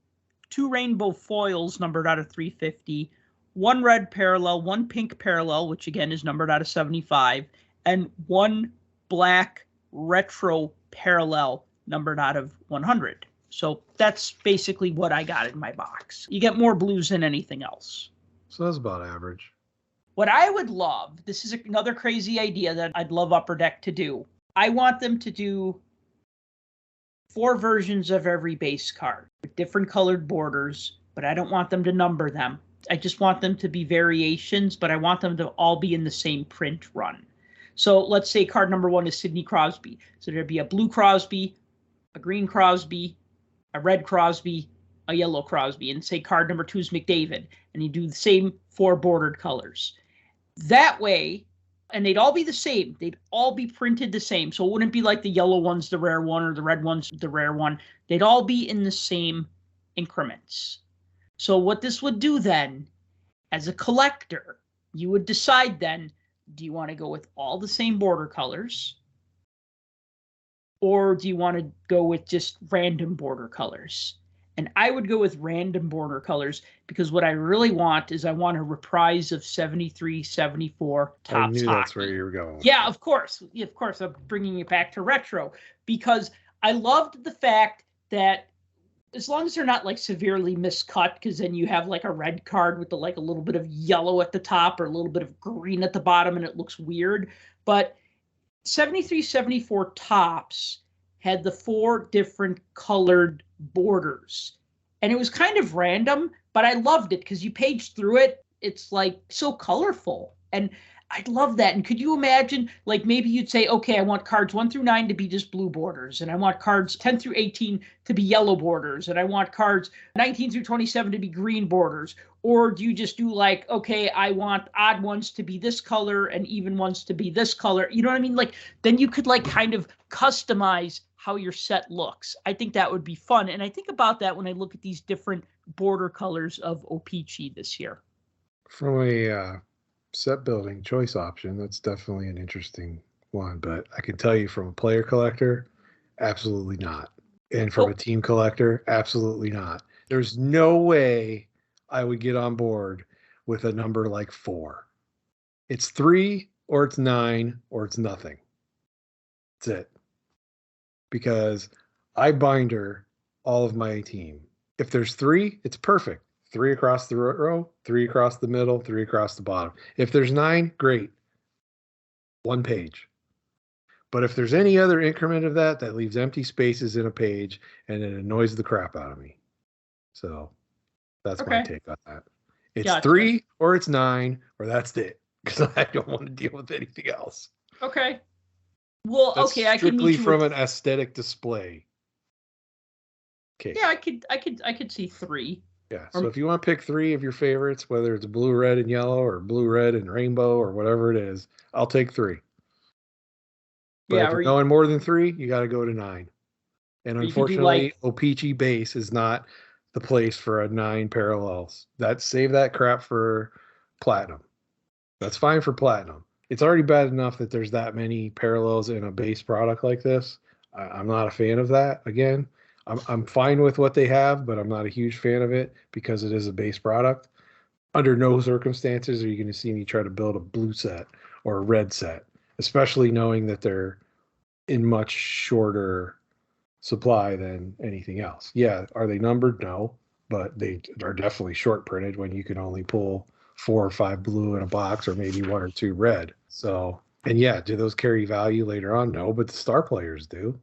2 rainbow foils numbered out of 350, 1 red parallel, 1 pink parallel, which again is numbered out of 75, and 1 black retro parallel numbered out of 100. So that's basically what I got in my box. You get more blues than anything else. So that's about average. What I would love, this is another crazy idea that I'd love Upper Deck to do. I want them to do 4 versions of every base card with different colored borders, but I don't want them to number them. I just want them to be variations, but I want them to all be in the same print run. So let's say card number 1 is Sidney Crosby. So there'd be a blue Crosby, a green Crosby, a red Crosby, a yellow Crosby, and say card number 2 is McDavid, and you do the same 4 bordered colors. That way, and they'd all be the same. They'd all be printed the same. So it wouldn't be like the yellow one's the rare one or the red one's the rare one. They'd all be in the same increments. So what this would do then, as a collector, you would decide then, do you want to go with all the same border colors? Or do you want to go with just random border colors? And I would go with random border colors because what I really want is I want a reprise of 73, 74 Topps I knew Hockey. That's where you were going. Yeah, of course. Of course, I'm bringing it back to retro because I loved the fact that as long as they're not like severely miscut, because then you have like a red card with a little bit of yellow at the top or a little bit of green at the bottom and it looks weird. But 73, 74 Topps had the 4 different colored borders. And it was kind of random, but I loved it because you page through it. It's like so colorful. And I love that. And could you imagine, like maybe you'd say, okay, I want cards 1 through 9 to be just blue borders. And I want cards 10 through 18 to be yellow borders. And I want cards 19 through 27 to be green borders. Or do you just do like, okay, I want odd ones to be this color and even ones to be this color. You know what I mean? Like then you could like kind of customize how your set looks. I think that would be fun. And I think about that when I look at these different border colors of O-Pee-Chee this year. From a set building choice option, that's definitely an interesting one. But I can tell you from a player collector, absolutely not. And from a team collector, absolutely not. There's no way I would get on board with a number like 4. It's 3 or it's 9 or it's nothing. That's it. Because I binder all of my team. If there's 3, it's perfect. 3 across the row, 3 across the middle, 3 across the bottom. If there's 9, great. 1 page. But if there's any other increment of that, that leaves empty spaces in a page, and it annoys the crap out of me. So that's my take on that. It's 3 or it's 9 or that's it. Because I don't want to deal with anything else. Okay. Well, that's okay, I can strictly from an aesthetic display. Okay. Yeah, I could see 3. Yeah. So if you want to pick 3 of your favorites, whether it's blue, red, and yellow, or blue, red, and rainbow, or whatever it is, I'll take 3. But if you're going more than 3, you got to go to 9. And unfortunately, O-Pee-Chee base is not the place for a 9 parallels. Save that crap for platinum. That's fine for platinum. It's already bad enough that there's that many parallels in a base product like this. I'm not a fan of that. Again, I'm fine with what they have, but I'm not a huge fan of it because it is a base product. under no circumstances are you going to see me try to build a blue set or a red set, especially knowing that they're in much shorter supply than anything else. Yeah, are they numbered? No, but they are definitely short printed when you can only pull 4 or 5 blue in a box or maybe 1 or 2 red. So, and yeah, do those carry value later on? No, but the star players do.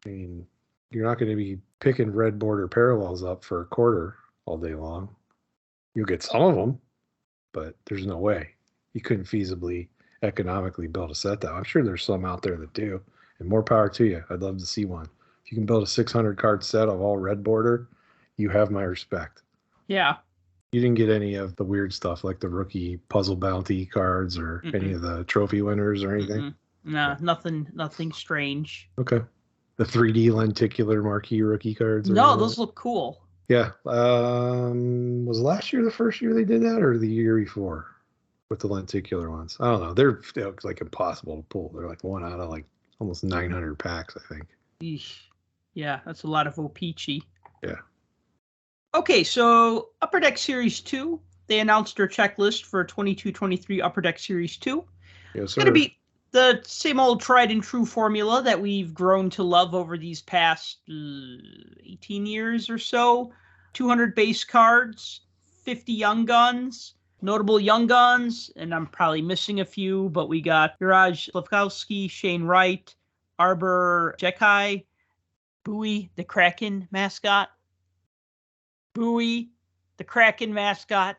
I mean, you're not going to be picking red border parallels up for a quarter all day long. You'll get some of them, but there's no way. You couldn't feasibly, economically build a set that. I'm sure there's some out there that do, and more power to you. I'd love to see one. If you can build a 600 card set of all red border, you have my respect. Yeah. You didn't get any of the weird stuff like the rookie puzzle bounty cards or any of the trophy winners or anything? No, nothing strange. Okay. The 3D lenticular marquee rookie cards? No, those look cool. Yeah. Was last year the first year they did that or the year before with the lenticular ones? I don't know. They're like impossible to pull. They're like 1 out of like almost 900 packs, I think. Eesh. Yeah, that's a lot of O-Pee-Chee. Yeah. Okay, so Upper Deck Series 2, they announced their checklist for 22-23 Upper Deck Series 2. Yes, it's going to be the same old tried and true formula that we've grown to love over these past 18 years or so. 200 base cards, 50 young guns, notable young guns, and I'm probably missing a few, but we got Juraj Slafkowski, Shane Wright, Arbor Jekai, Bowie, the Kraken mascot. Bowie, the Kraken mascot,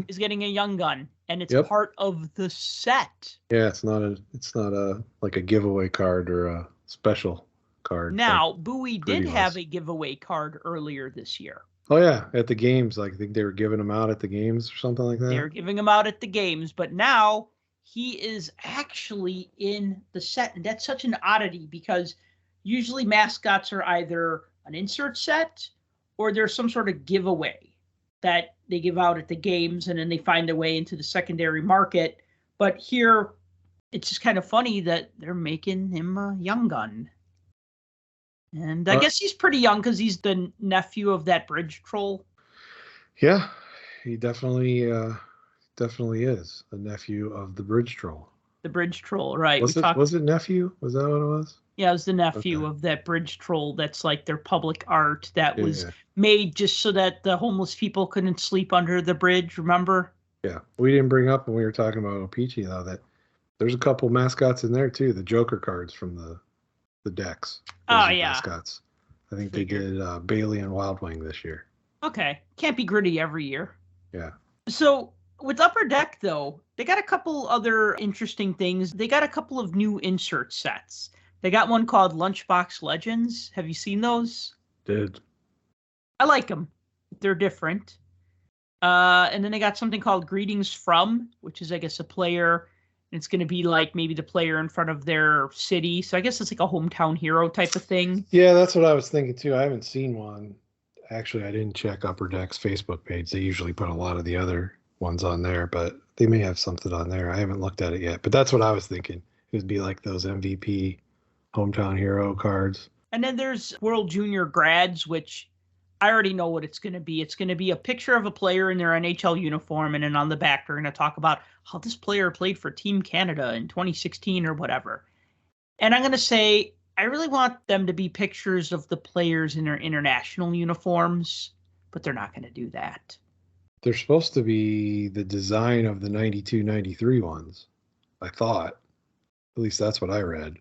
is getting a young gun, and it's part of the set. Yeah, it's not a like a giveaway card or a special card. Now, Bowie did have a giveaway card earlier this year. Oh yeah, at the games. Like I think they were giving them out at the games or something like that. They were giving them out at the games, but now he is actually in the set, and that's such an oddity because usually mascots are either an insert set or there's some sort of giveaway that they give out at the games and then they find their way into the secondary market. But here, it's just kind of funny that they're making him a young gun. And I guess he's pretty young because he's the nephew of that bridge troll. Yeah, he definitely is a nephew of the bridge troll. The bridge troll, right. Was it nephew? Was that what it was? Yeah, it was the nephew of that bridge troll. That's like their public art that was made just so that the homeless people couldn't sleep under the bridge, remember? Yeah. We didn't bring up when we were talking about O-Pee-Chee, though, that there's a couple mascots in there, too. The Joker cards from the decks. Oh, yeah. Mascots. I think they did Bailey and Wild Wing this year. Okay. Can't be gritty every year. Yeah. So with Upper Deck, though, they got a couple other interesting things. They got a couple of new insert sets. They got one called Lunchbox Legends. Have you seen those? Did. I like them. They're different. And then they got something called Greetings From, which is, I guess, a player. And it's going to be like maybe the player in front of their city. So I guess it's like a hometown hero type of thing. Yeah, that's what I was thinking, too. I haven't seen one. Actually, I didn't check Upper Deck's Facebook page. They usually put a lot of the other ones on there, but they may have something on there. I haven't looked at it yet. But that's what I was thinking. It would be like those MVP hometown hero cards. And then there's World Junior Grads, which I already know what it's going to be. It's going to be a picture of a player in their NHL uniform, and then on the back they're going to talk about how this player played for Team Canada in 2016 or whatever. And I'm going to say I really want them to be pictures of the players in their international uniforms, but they're not going to do that. They're supposed to be the design of the 92-93 ones, I thought. At least that's what I read.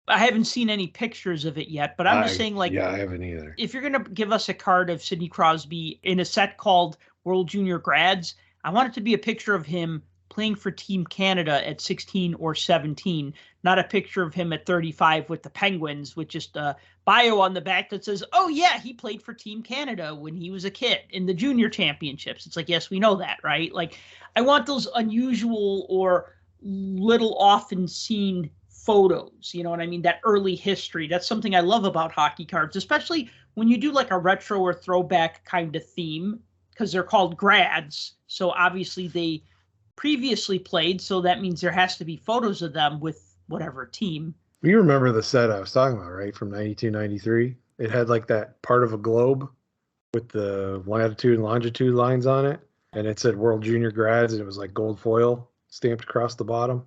I haven't seen any pictures of it yet, but I'm just saying, like, yeah, I haven't either. If you're going to give us a card of Sidney Crosby in a set called World Junior Grads, I want it to be a picture of him playing for Team Canada at 16 or 17, not a picture of him at 35 with the Penguins with just a bio on the back that says, oh, yeah, he played for Team Canada when he was a kid in the junior championships. It's like, yes, we know that, right? Like, I want those unusual or little often seen photos, you know what I mean? That early history. That's something I love about hockey cards, especially when you do like a retro or throwback kind of theme, because they're called grads. So obviously they previously played, so that means there has to be photos of them with whatever team. You remember the set I was talking about, right? From 92-93? It had like that part of a globe with the latitude and longitude lines on it. and it said World Junior Grads, and it was like gold foil stamped across the bottom.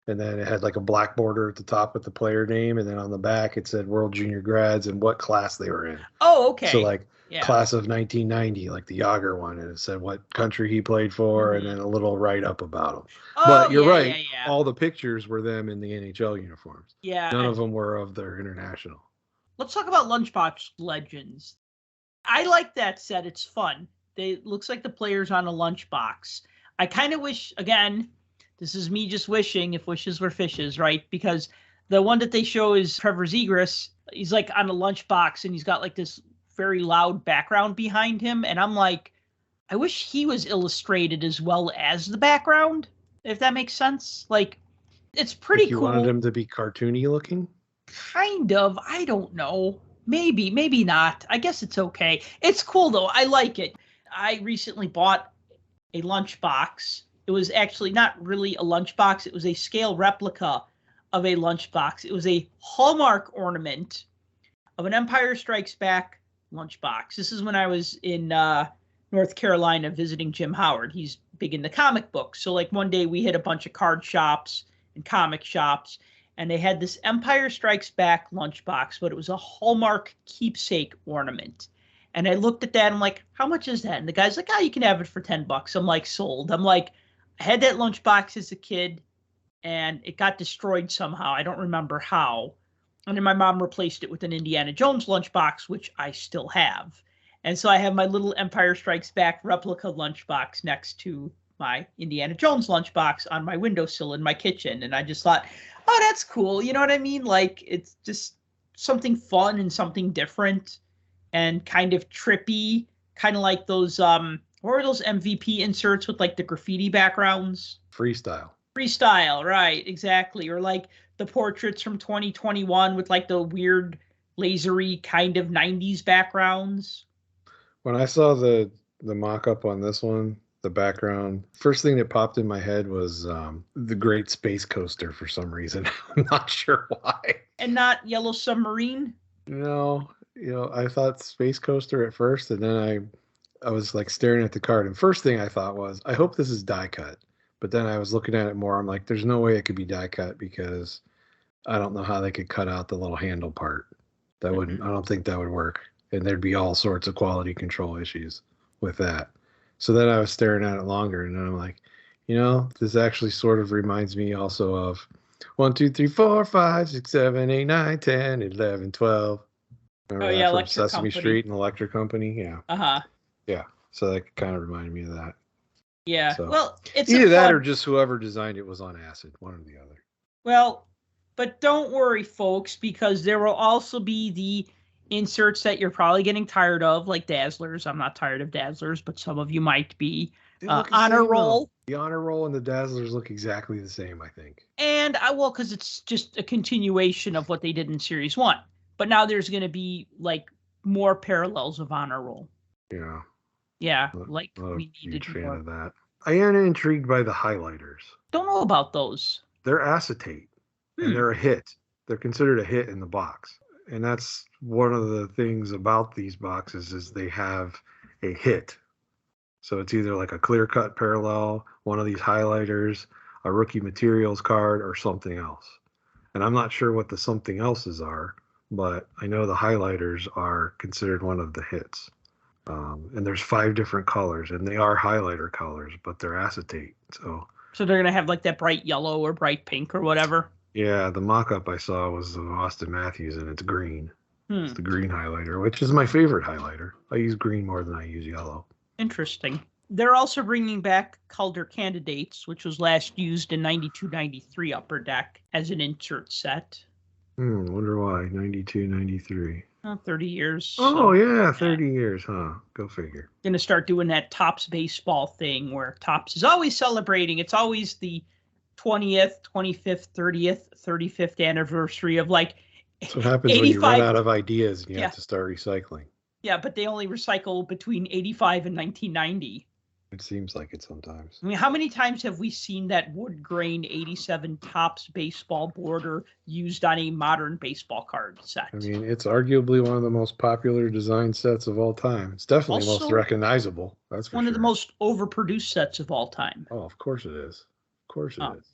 And then it had like a black border at the top with the player name, and then on the back it said World Junior Grads and what class they were in. Oh, okay. So like class of 1990, like the Yager one, and it said what country he played for, and then a little write-up about him. But you're right. All the pictures were them in the NHL uniforms. Yeah. None of them were of their international. Let's talk about Lunchbox Legends. I like that set. It's fun. It looks like the players on a lunchbox. I kind of wish, again, this is me just wishing if wishes were fishes, right? Because the one that they show is Trevor Zegras. He's like on a lunchbox, and he's got like this very loud background behind him. And I'm like, I wish he was illustrated as well as the background, if that makes sense. Like, it's pretty cool. You wanted him to be cartoony looking? Kind of. I don't know. Maybe not. I guess it's okay. It's cool, though. I like it. I recently bought a lunchbox. It was actually not really a lunchbox. It was a scale replica of a lunchbox. It was a Hallmark ornament of an Empire Strikes Back lunchbox. This is when I was in North Carolina visiting Jim Howard. He's big into comic books. So like one day we hit a bunch of card shops and comic shops, and they had this Empire Strikes Back lunchbox, but it was a Hallmark keepsake ornament. And I looked at that and I'm like, how much is that? And the guy's like, you can have it for $10. I'm like, sold. I'm like, I had that lunchbox as a kid, and it got destroyed somehow. I don't remember how. And then my mom replaced it with an Indiana Jones lunchbox, which I still have. And so I have my little Empire Strikes Back replica lunchbox next to my Indiana Jones lunchbox on my windowsill in my kitchen. And I just thought, oh, that's cool. You know what I mean? Like, it's just something fun and something different and kind of trippy, kind of like those what were those MVP inserts with like the graffiti backgrounds? Freestyle, right, exactly. Or like the portraits from 2021 with like the weird lasery kind of 90s backgrounds. When I saw the mock-up on this one, the background, first thing that popped in my head was the Great Space Coaster for some reason. I'm not sure why. And not Yellow Submarine? No, I thought Space Coaster at first, and then I was like staring at the card, and first thing I thought was, I hope this is die cut. But then I was looking at it more. I'm like, there's no way it could be die cut because I don't know how they could cut out the little handle part. That wouldn't. I don't think that would work, and there'd be all sorts of quality control issues with that. So then I was staring at it longer, and then I'm like, this actually sort of reminds me also of 1, 2, 3, 4, 5, 6, 7, 8, 9, 10, 11, 12. Remember that from Sesame Street and Electric Company? Yeah. Uh-huh. Yeah. So that kind of reminded me of that. Yeah. So, well, it's either that or just whoever designed it was on acid, one or the other. Well, but don't worry, folks, because there will also be the inserts that you're probably getting tired of, like Dazzlers. I'm not tired of Dazzlers, but some of you might be. Honor Roll. The Honor Roll and the Dazzlers look exactly the same, I think. And because it's just a continuation of what they did in Series 1. But now there's going to be like more parallels of Honor Roll. Yeah. Yeah, like we needed fan more. of that. I am intrigued by the highlighters. Don't know about those. They're acetate, and they're a hit. They're considered a hit in the box. And that's one of the things about these boxes is they have a hit. So it's either like a clear-cut parallel, one of these highlighters, a rookie materials card, or something else. And I'm not sure what the something else's are, but I know the highlighters are considered one of the hits. And there's 5 different colors, and they are highlighter colors, but they're acetate. So they're going to have like that bright yellow or bright pink or whatever? Yeah, the mock-up I saw was of Austin Matthews, and it's green. It's the green highlighter, which is my favorite highlighter. I use green more than I use yellow. Interesting. They're also bringing back Calder Candidates, which was last used in 92-93 Upper Deck as an insert set. Wonder why. 92, 93. 30 years. Oh, yeah, 30 years, huh? Go figure. Going to start doing that Topps baseball thing where Topps is always celebrating. It's always the 20th, 25th, 30th, 35th anniversary of like That's what happens 85. When you run out of ideas and you have to start recycling. Yeah, but they only recycle between 85 and 1990. It seems like it sometimes. I mean, how many times have we seen that wood grain 87 Topps baseball border used on a modern baseball card set? I mean, it's arguably one of the most popular design sets of all time. It's definitely Also, most recognizable. That's for one sure. of the most overproduced sets of all time. Oh, of course it is. Of course it is.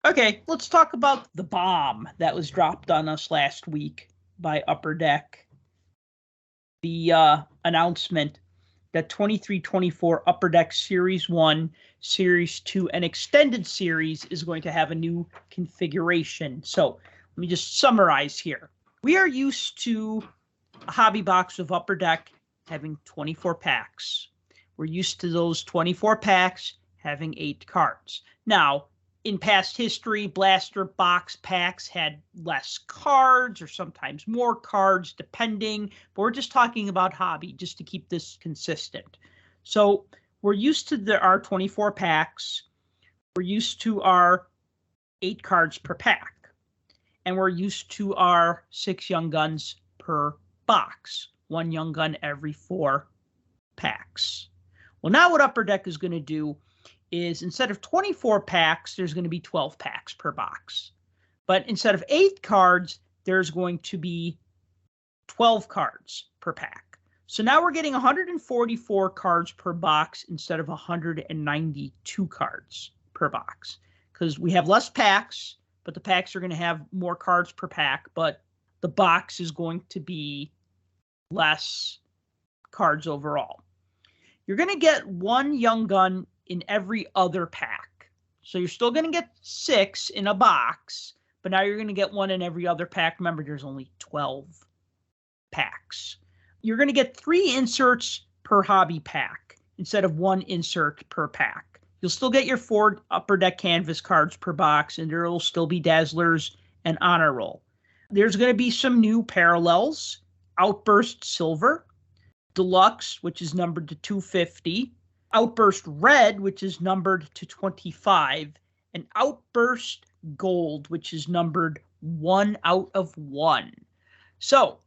Okay, let's talk about the bomb that was dropped on us last week by Upper Deck. The announcement that 23-24 Upper Deck Series 1, Series 2, and Extended Series is going to have a new configuration. So let me just summarize here. We are used to a hobby box of Upper Deck having 24 packs. We're used to those 24 packs having 8 cards. Now, in past history, blaster box packs had less cards or sometimes more cards, depending. But we're just talking about hobby, just to keep this consistent. So we're used to our 24 packs. We're used to our 8 cards per pack. And we're used to our 6 Young Guns per box. 1 Young Gun every 4 packs. Well, now what Upper Deck is going to do is instead of 24 packs, there's going to be 12 packs per box. But instead of 8 cards, there's going to be 12 cards per pack. So now we're getting 144 cards per box instead of 192 cards per box. Because we have less packs, but the packs are going to have more cards per pack, but the box is going to be less cards overall. You're going to get 1 Young Gun in every other pack. So you're still going to get 6 in a box, but now you're going to get 1 in every other pack. Remember, there's only 12 packs. You're going to get 3 inserts per hobby pack instead of 1 insert per pack. You'll still get your 4 Upper Deck canvas cards per box, and there will still be Dazzlers and Honor Roll. There's going to be some new parallels. Outburst Silver, Deluxe, which is numbered to 250, Outburst Red, which is numbered to 25, and Outburst Gold, which is numbered 1 out of 1. So,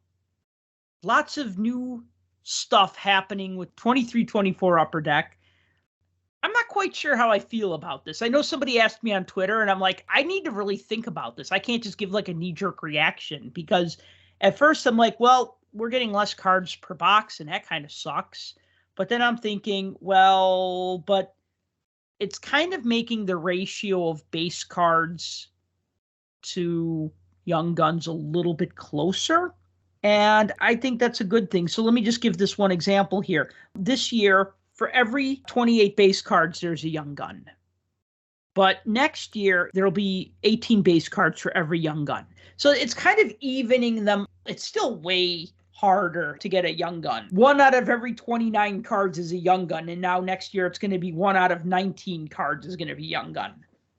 lots of new stuff happening with 23-24 Upper Deck. I'm not quite sure how I feel about this. I know somebody asked me on Twitter, and I'm like, I need to really think about this. I can't just give like a knee-jerk reaction, because at first I'm like, well, we're getting less cards per box, and that kind of sucks. But then I'm thinking, well, but it's kind of making the ratio of base cards to Young Guns a little bit closer. And I think that's a good thing. So let me just give this one example here. This year, for every 28 base cards, there's a Young Gun. But next year, there'll be 18 base cards for every Young Gun. So it's kind of evening them. It's still way harder to get a Young Gun. 1 out of every 29 cards is a Young Gun, and now next year it's going to be 1 out of 19 cards is going to be Young Gun.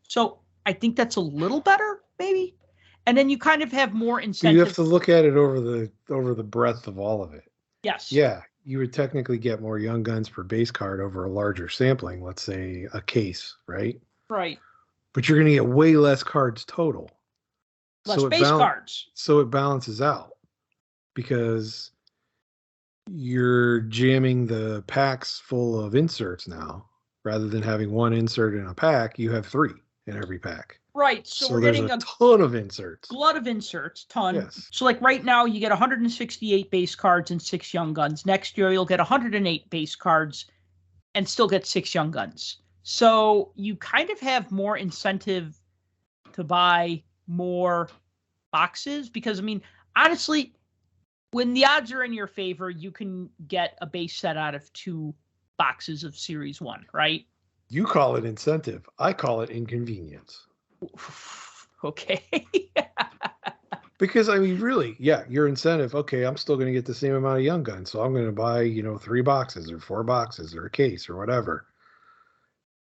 So I think that's a little better, maybe. And then you kind of have more incentive. You have to look at it over the breadth of all of it. Yes. Yeah, you would technically get more Young Guns per base card over a larger sampling, let's say a case, right? Right. But you're going to get way less cards total. Less base cards. So it balances out. Because you're jamming the packs full of inserts now. Rather than having 1 insert in a pack, you have 3 in every pack. Right. So we're there's getting a ton of inserts. Glut of inserts, ton. Yes. So like right now you get 168 base cards and 6 Young Guns. Next year you'll get 108 base cards and still get 6 Young Guns. So you kind of have more incentive to buy more boxes because, I mean, honestly, when the odds are in your favor, you can get a base set out of 2 boxes of Series 1, right? You call it incentive. I call it inconvenience. Okay. Because, I mean, really, yeah, your incentive, okay, I'm still going to get the same amount of Young Guns, so I'm going to buy, 3 boxes or 4 boxes or a case or whatever.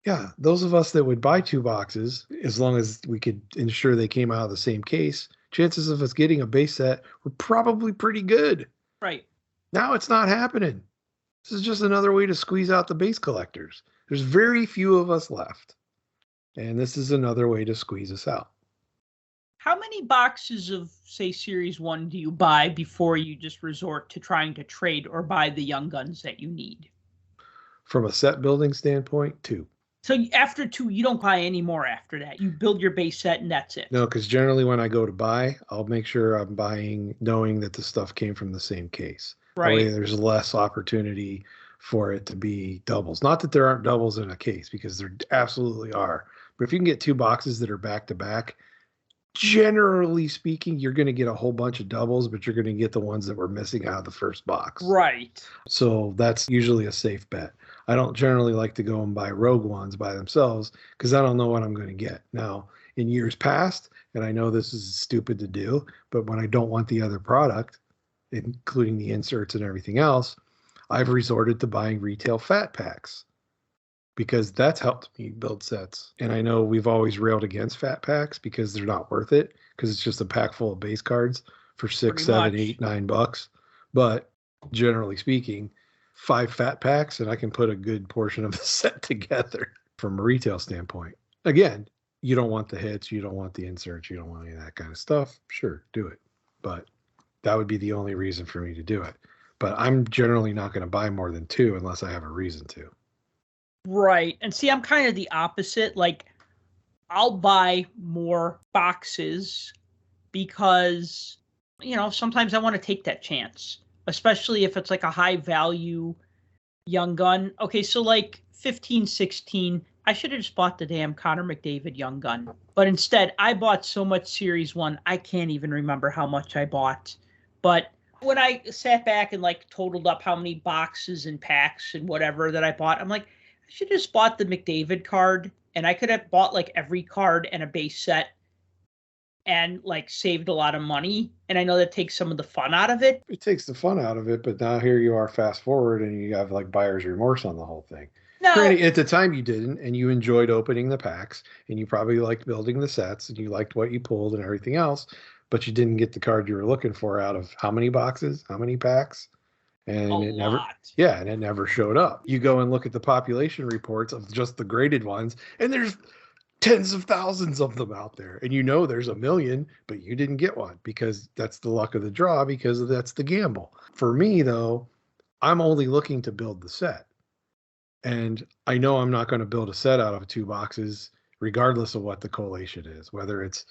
Yeah, those of us that would buy 2 boxes, as long as we could ensure they came out of the same case, chances of us getting a base set were probably pretty good. Right. Now it's not happening. This is just another way to squeeze out the base collectors. There's very few of us left. And this is another way to squeeze us out. How many boxes of, say, Series 1 do you buy before you just resort to trying to trade or buy the Young Guns that you need? From a set building standpoint, 2. So after 2, you don't buy any more after that. You build your base set and that's it. No, because generally when I go to buy, I'll make sure I'm buying knowing that the stuff came from the same case. That way Right. there's less opportunity for it to be doubles. Not that there aren't doubles in a case, because there absolutely are. But if you can get 2 boxes that are back to back, generally speaking, you're going to get a whole bunch of doubles, but you're going to get the ones that were missing out of the first box. Right. So that's usually a safe bet. I don't generally like to go and buy rogue ones by themselves because I don't know what I'm going to get. Now, in years past, and I know this is stupid to do, but when I don't want the other product, including the inserts and everything else, I've resorted to buying retail fat packs because that's helped me build sets. And I know we've always railed against fat packs because they're not worth it because it's just a pack full of base cards for $6, Pretty $7, much. $8, $9. But generally speaking, 5 fat packs and I can put a good portion of the set together from a retail standpoint. Again, you don't want the hits, you don't want the inserts, you don't want any of that kind of stuff. Sure, do it. But that would be the only reason for me to do it. But I'm generally not going to buy more than 2 unless I have a reason to. Right. And see, I'm kind of the opposite. Like, I'll buy more boxes because, sometimes I want to take that chance, especially if it's like a high value young gun. Okay, so like 15, 16, I should have just bought the damn Connor McDavid young gun. But instead, I bought so much Series 1, I can't even remember how much I bought. But when I sat back and like totaled up how many boxes and packs and whatever that I bought, I'm like, I should have just bought the McDavid card, and I could have bought like every card and a base set and like saved a lot of money. And I know that takes some of the fun out of it. It takes the fun out of it, but now here you are fast forward and you have like buyer's remorse on the whole thing. No, Granted, at the time you didn't, and you enjoyed opening the packs, and you probably liked building the sets, and you liked what you pulled and everything else, but you didn't get the card you were looking for out of how many boxes, how many packs, and a it never, lot. yeah, and it never showed up. You go and look at the population reports of just the graded ones, and there's tens of thousands of them out there, and there's a million, but you didn't get one because that's the luck of the draw, because that's the gamble. For me, though, I'm only looking to build the set. And I know I'm not going to build a set out of 2 boxes, regardless of what the collation is, whether it's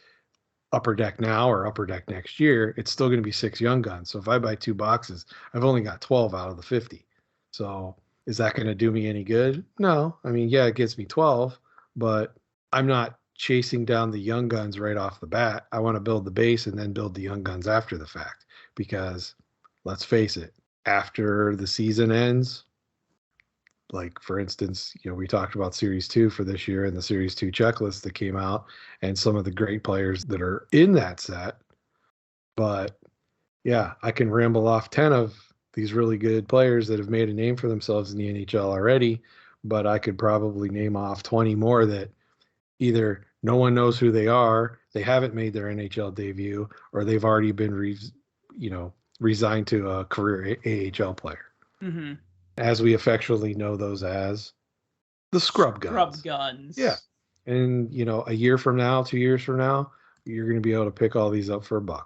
Upper Deck now or Upper Deck next year, it's still going to be 6 young guns. So if I buy 2 boxes, I've only got 12 out of the 50. So is that going to do me any good? No. I mean, yeah, it gets me 12, but I'm not chasing down the young guns right off the bat. I want to build the base and then build the young guns after the fact, because let's face it, after the season ends, like for instance, we talked about Series 2 for this year and the Series 2 checklist that came out and some of the great players that are in that set. But yeah, I can ramble off 10 of these really good players that have made a name for themselves in the NHL already, but I could probably name off 20 more that either no one knows who they are, they haven't made their NHL debut, or they've already been resigned to a career AHL player. Mm-hmm. As we affectionately know those as the scrub guns. Scrub guns. Yeah. And, a year from now, 2 years from now, you're going to be able to pick all these up for $1.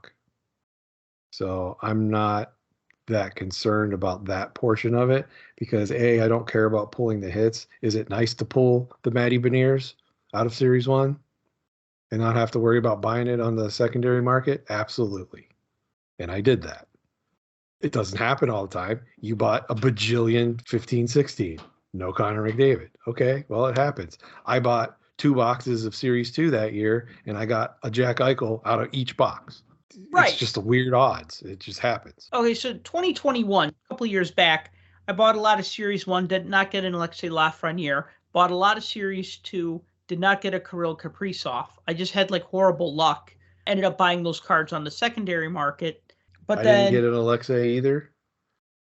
So I'm not that concerned about that portion of it because I don't care about pulling the hits. Is it nice to pull the Matty Beniers out of Series 1 and not have to worry about buying it on the secondary market? Absolutely. And I did that. It doesn't happen all the time. You bought a bajillion 15, 16. No Connor McDavid. Okay, well, it happens. I bought 2 boxes of Series 2 that year, and I got a Jack Eichel out of each box. Right. It's just a weird odds. It just happens. Okay, so 2021, a couple of years back, I bought a lot of Series 1, did not get an Alexei Lafreniere, bought a lot of Series 2, did not get a Kirill Kaprizov. I just had like horrible luck. Ended up buying those cards on the secondary market. But I then didn't get an Alexei either,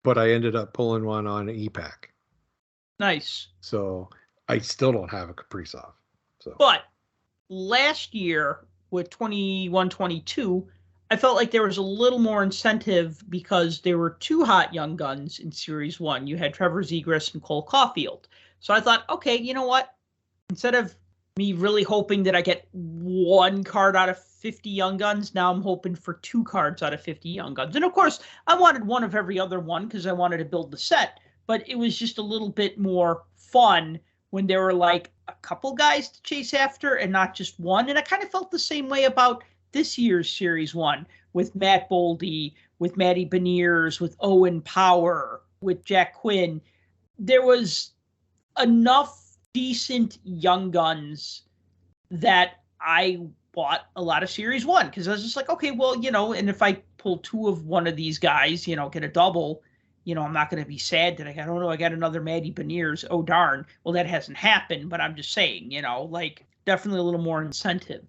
but I ended up pulling one on E-Pack. Nice. So I still don't have a Kaprizov. So. But last year with 21-22, I felt like there was a little more incentive because there were 2 hot young guns in Series 1. You had Trevor Zegras and Cole Caulfield. So I thought, okay, you know what? Instead of me really hoping that I get 1 card out of 50 young guns, now I'm hoping for 2 cards out of 50 young guns. And of course, I wanted one of every other one because I wanted to build the set. but it was just a little bit more fun when there were like a couple guys to chase after and not just one. And I kind of felt the same way about this year's Series 1 with Matt Boldy, with Matty Beniers, with Owen Power, with Jack Quinn. There was enough decent young guns that I bought a lot of Series 1 because I was just like, okay, well, and if I pull two of one of these guys, get a double, I'm not going to be sad that I don't know, I got another Matty Beniers. Oh, darn. Well, that hasn't happened, but I'm just saying, definitely a little more incentive.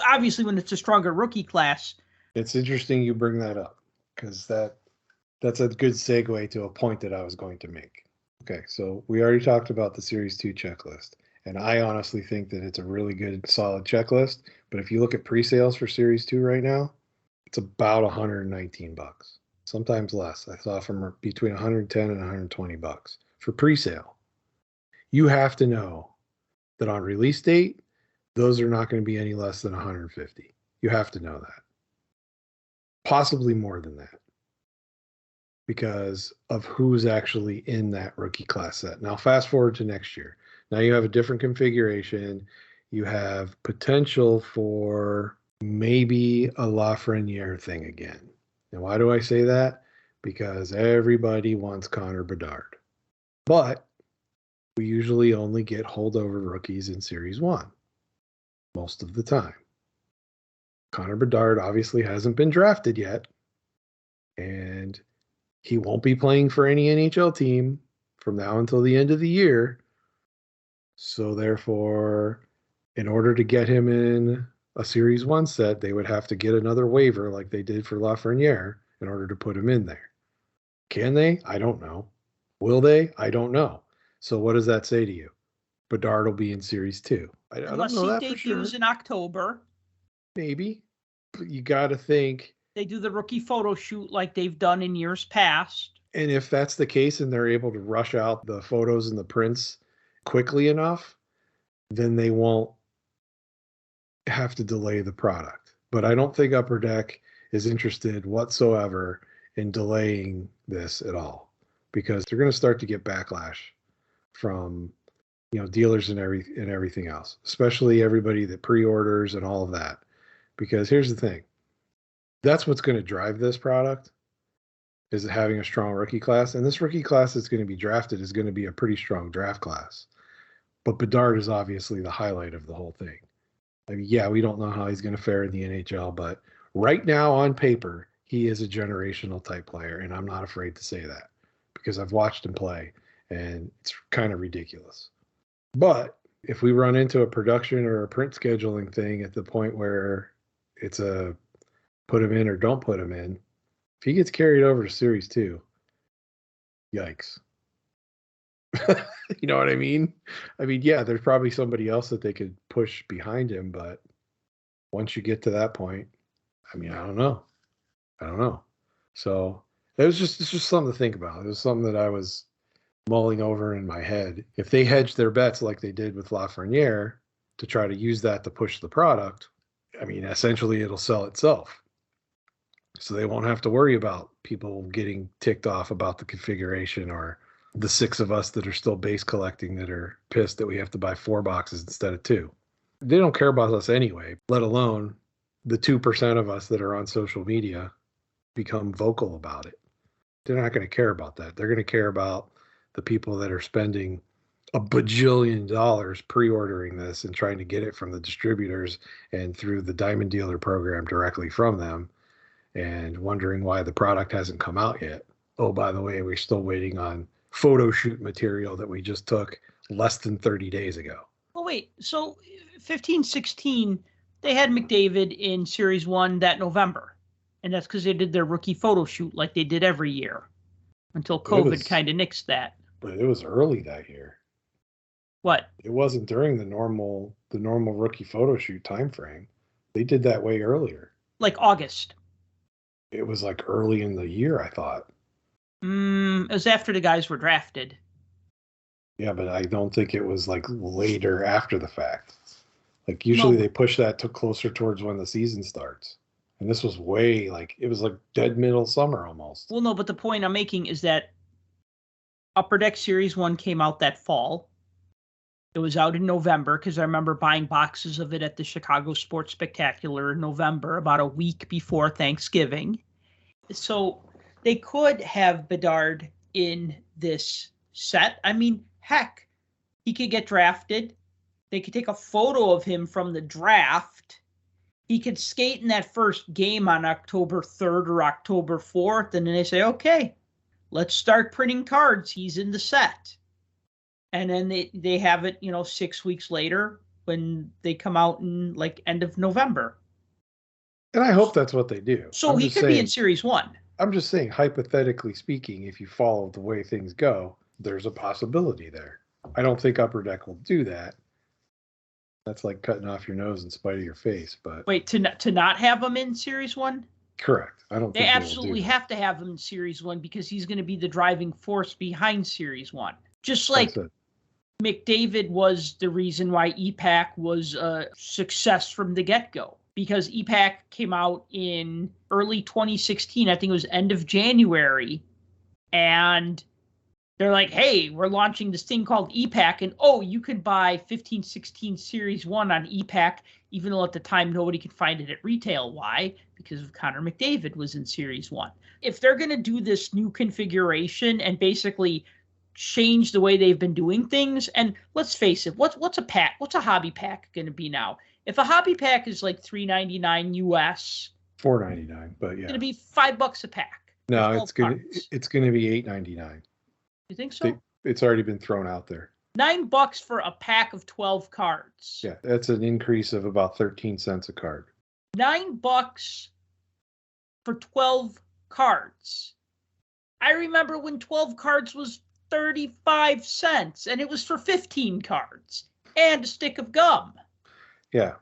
Obviously, when it's a stronger rookie class. It's interesting you bring that up because that's a good segue to a point that I was going to make. Okay, so we already talked about the Series 2 checklist, and I honestly think that it's a really good, solid checklist. But if you look at pre-sales for Series 2 right now, it's about $119, sometimes less. I saw from between $110 and $120 for pre-sale. You have to know that on release date, those are not going to be any less than $150. You have to know that. Possibly more than that, because of who's actually in that rookie class set. Now, fast forward to next year. Now you have a different configuration. You have potential for maybe a Lafreniere thing again. Now, why do I say that? Because everybody wants Connor Bedard. But we usually only get holdover rookies in Series 1 most of the time. Connor Bedard obviously hasn't been drafted yet, and he won't be playing for any NHL team from now until the end of the year. So therefore, in order to get him in a Series 1 set, they would have to get another waiver like they did for Lafreniere in order to put him in there. Can they? I don't know. Will they? I don't know. So what does that say to you? Bedard will be in Series 2. I don't know that for sure. Debuts in October. Maybe. But you got to think. They do the rookie photo shoot like they've done in years past. And if that's the case and they're able to rush out the photos and the prints quickly enough, then they won't have to delay the product. But I don't think Upper Deck is interested whatsoever in delaying this at all, because they're going to start to get backlash from dealers and everything else, especially everybody that pre-orders and all of that. Because here's the thing. That's what's going to drive this product, is having a strong rookie class. And this rookie class that's going to be drafted is going to be a pretty strong draft class. But Bedard is obviously the highlight of the whole thing. I mean, yeah, we don't know how he's going to fare in the NHL, but right now on paper, he is a generational type player. And I'm not afraid to say that because I've watched him play and it's kind of ridiculous. But if we run into a production or a print scheduling thing at the point where it's a put him in or don't put him in, if he gets carried over to Series 2, yikes. You know what I mean? I mean, yeah, there's probably somebody else that they could push behind him, but once you get to that point, I mean, I don't know. So it's just something to think about. It was something that I was mulling over in my head. If they hedge their bets like they did with Lafreniere to try to use that to push the product, I mean, essentially it'll sell itself. So they won't have to worry about people getting ticked off about the configuration, or the 6 of us that are still base collecting that are pissed that we have to buy 4 boxes instead of 2. They don't care about us anyway, let alone the 2% of us that are on social media become vocal about it. They're not going to care about that. They're going to care about the people that are spending $1 bajillion pre-ordering this and trying to get it from the distributors and through the Diamond Dealer program directly from them, and wondering why the product hasn't come out yet. Oh, by the way, we're still waiting on photo shoot material that we just took less than 30 days ago. Oh, wait. So 15-16, they had McDavid in Series 1 that November. And that's because they did their rookie photo shoot like they did every year until COVID kind of nixed that. But it was early that year. What? It wasn't during the normal rookie photo shoot time frame. They did that way earlier. Like August. It was like early in the year, I thought. It was after the guys were drafted. Yeah, but I don't think it was like later after the fact. Like usually they push that to closer towards when the season starts. And this was way it was like dead middle summer almost. Well, no, but the point I'm making is that Upper Deck Series 1 came out that fall. It was out in November because I remember buying boxes of it at the Chicago Sports Spectacular in November, about a week before Thanksgiving. So they could have Bedard in this set. I mean, heck, he could get drafted. They could take a photo of him from the draft. He could skate in that first game on October 3rd or October 4th, and then they say, okay, let's start printing cards. He's in the set. And then they have it, 6 weeks later when they come out in like end of November. And I hope that's what they do. So he could be in Series 1. I'm just saying, hypothetically speaking, if you follow the way things go, there's a possibility there. I don't think Upper Deck will do that. That's like cutting off your nose in spite of your face. But wait, to not have him in Series 1? Correct. I don't think they absolutely have to have him in Series 1 because he's going to be the driving force behind Series 1. Just like McDavid was the reason why E-Pack was a success from the get-go. Because E-Pack came out in early 2016, I think it was end of January, and they're like, hey, we're launching this thing called E-Pack, and you can buy 15-16 Series 1 on E-Pack, even though at the time nobody could find it at retail. Why? Because of Connor McDavid was in Series 1. If they're going to do this new configuration and basically change the way they've been doing things, and let's face it, what's a pack? What's a hobby pack going to be now? If a hobby pack is like $3.99 US, $4.99, but yeah, it's going to be $5 a pack. No, it's gonna be $8.99. You think so? It's already been thrown out there. $9 for a pack of 12 cards. Yeah, that's an increase of about 13 cents a card. $9 for 12 cards. I remember when 12 cards was 35 cents, and it was for 15 cards and a stick of gum. Yeah.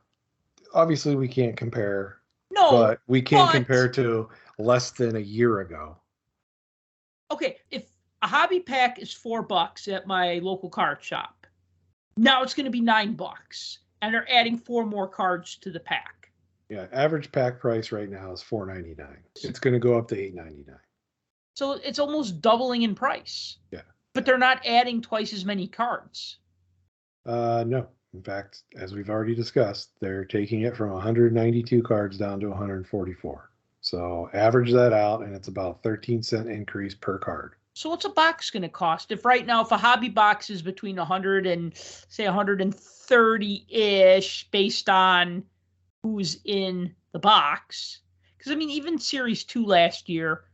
Obviously, we can't compare. No. But we can compare to less than a year ago. Okay, if a hobby pack is $4 at my local card shop, now it's going to be $9, and they're adding 4 more cards to the pack. Yeah, average pack price right now is $4.99. It's going to go up to $8.99. So it's almost doubling in price. Yeah. But they're not adding twice as many cards. No. In fact, as we've already discussed, they're taking it from 192 cards down to 144. So average that out, and it's about a 13-cent increase per card. So what's a box going to cost? If a hobby box is between 100 and say 130-ish based on who's in the box. Because, I mean, even Series 2 last year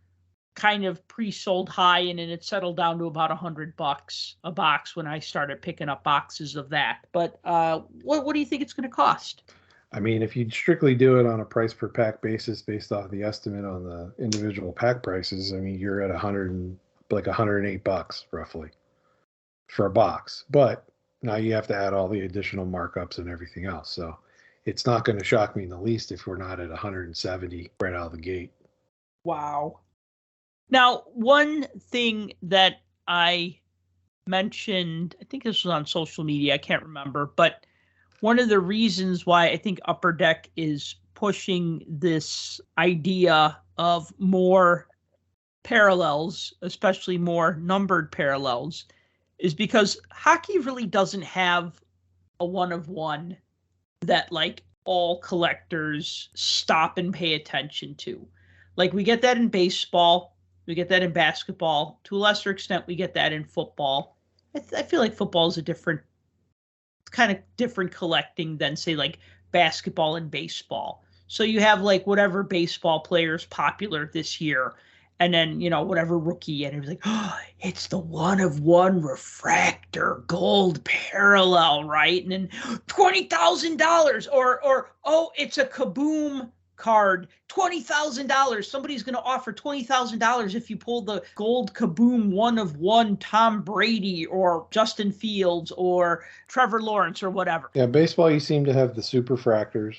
kind of pre-sold high, and then it settled down to about $100 a box when I started picking up boxes of that. But what do you think it's going to cost? I mean, if you strictly do it on a price per pack basis based off the estimate on the individual pack prices, I mean, you're at $108 roughly for a box. But now you have to add all the additional markups and everything else. So it's not going to shock me in the least if we're not at 170 right out of the gate. Wow. Now, one thing that I mentioned, I think this was on social media, I can't remember, but one of the reasons why I think Upper Deck is pushing this idea of more parallels, especially more numbered parallels, is because hockey really doesn't have a one-of-one that like all collectors stop and pay attention to. Like we get that in baseball. We get that in basketball. To a lesser extent, we get that in football. I feel like football is a different collecting than, say, like basketball and baseball. So you have like whatever baseball player is popular this year, and then, whatever rookie, and it was like, oh, it's the one-of-one refractor gold parallel, right? And then $20,000 or it's a Kaboom card, $20,000. Somebody's going to offer $20,000 if you pull the gold Kaboom one-of-one Tom Brady or Justin Fields or Trevor Lawrence or whatever. Yeah, baseball you seem to have the superfractors.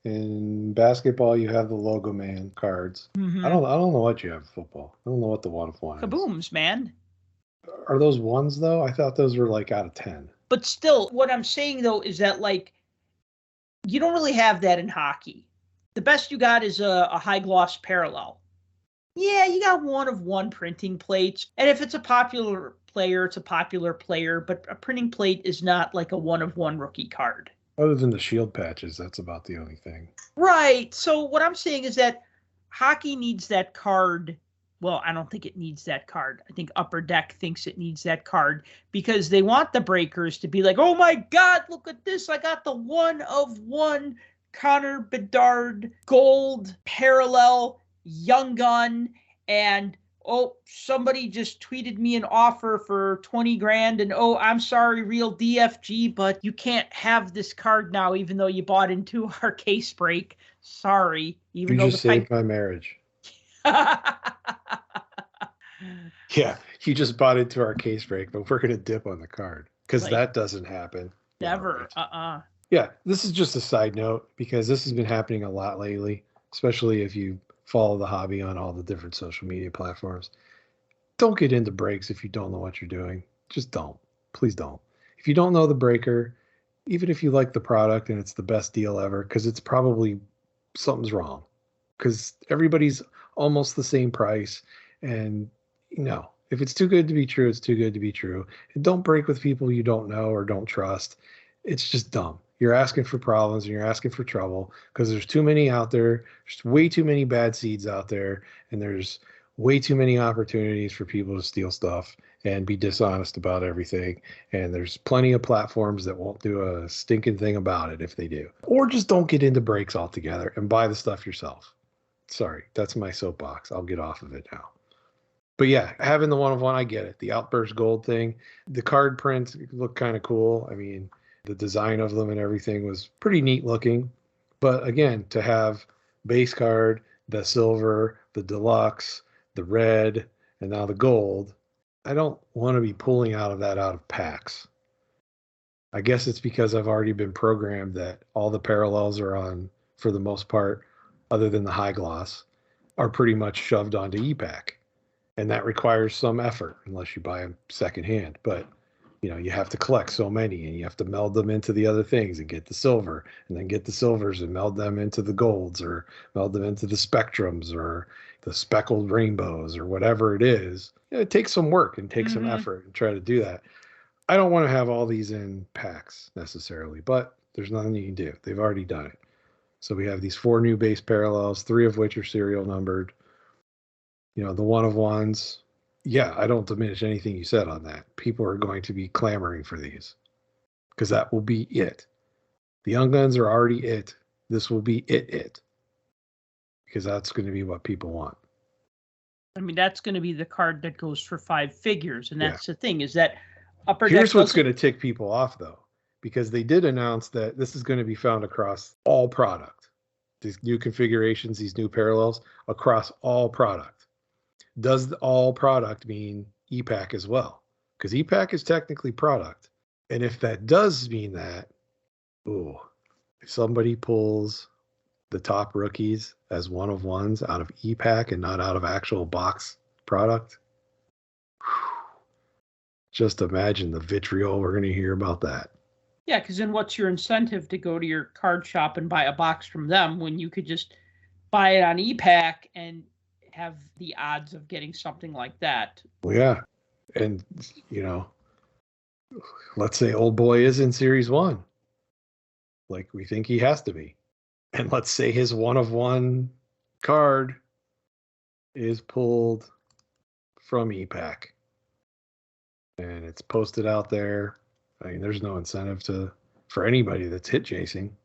In basketball you have the logo man cards. Mm-hmm. I don't know what you have in football. I don't know what the one-of-one is. Kabooms, man. Are those ones though? I thought those were like out of 10. But still, what I'm saying though is that like you don't really have that in hockey. The best you got is a high gloss parallel. Yeah, you got one-of-one printing plates. And if it's a popular player, it's a popular player, but a printing plate is not like a one-of-one rookie card. Other than the shield patches, that's about the only thing. Right. So what I'm saying is that hockey needs that card. Well, I don't think it needs that card. I think Upper Deck thinks it needs that card because they want the breakers to be like, oh my God, look at this. I got the one-of-one Connor Bedard gold parallel Young Gun, and oh, somebody just tweeted me an offer for 20 grand, and oh, I'm sorry, real DFG, but you can't have this card now, even though you bought into our case break. Sorry. Even You though just saved my marriage. Yeah, you just bought into our case break, but we're going to dip on the card because Like, that doesn't happen. Never. Right. Yeah, this is just a side note because this has been happening a lot lately, especially if you follow the hobby on all the different social media platforms. Don't get into breaks if you don't know what you're doing. Just don't. Please don't. If you don't know the breaker, even if you like the product and it's the best deal ever, because it's probably something's wrong. Because everybody's almost the same price. And, if it's too good to be true, it's too good to be true. And don't break with people you don't know or don't trust. It's just dumb. You're asking for problems and you're asking for trouble because there's too many out there. There's way too many bad seeds out there. And there's way too many opportunities for people to steal stuff and be dishonest about everything. And there's plenty of platforms that won't do a stinking thing about it if they do. Or just don't get into breaks altogether and buy the stuff yourself. Sorry, that's my soapbox. I'll get off of it now. But yeah, having the one-of-one, I get it. The Outburst Gold thing, the card prints look kind of cool. I mean, the design of them and everything was pretty neat looking. But again, to have base card, the silver, the deluxe, the red, and now the gold, I don't want to be pulling out of packs. I guess it's because I've already been programmed that all the parallels are on, for the most part, other than the high gloss, are pretty much shoved onto e-pack. And that requires some effort unless you buy them secondhand. But, you have to collect so many and you have to meld them into the other things and get the silver and then get the silvers and meld them into the golds or meld them into the spectrums or the speckled rainbows or whatever it is. It takes some work and takes some effort and try to do that. I don't want to have all these in packs necessarily, but there's nothing you can do. They've already done it. So we have these 4 new base parallels, 3 of which are serial numbered. The one-of-ones. Yeah, I don't diminish anything you said on that. People are going to be clamoring for these because that will be it. The Young Guns are already it. This will be it. Because that's going to be what people want. I mean, that's going to be the card that goes for 5 figures. And that's the thing is that Upper Here's Deck what's going to tick people off, though, because they did announce that this is going to be found across all product. These new configurations, these new parallels across all product. Does the all product mean e-pack as well? Because e-pack is technically product. And if that does mean that, if somebody pulls the top rookies as one-of-ones out of e-pack and not out of actual box product, just imagine the vitriol we're going to hear about that. Yeah, because then what's your incentive to go to your card shop and buy a box from them when you could just buy it on e-pack and have the odds of getting something like that? Well, yeah. And, let's say old boy is in Series 1. Like we think he has to be. And let's say his one-of-one card is pulled from e-pack. And it's posted out there. I mean, there's no incentive for anybody that's hit chasing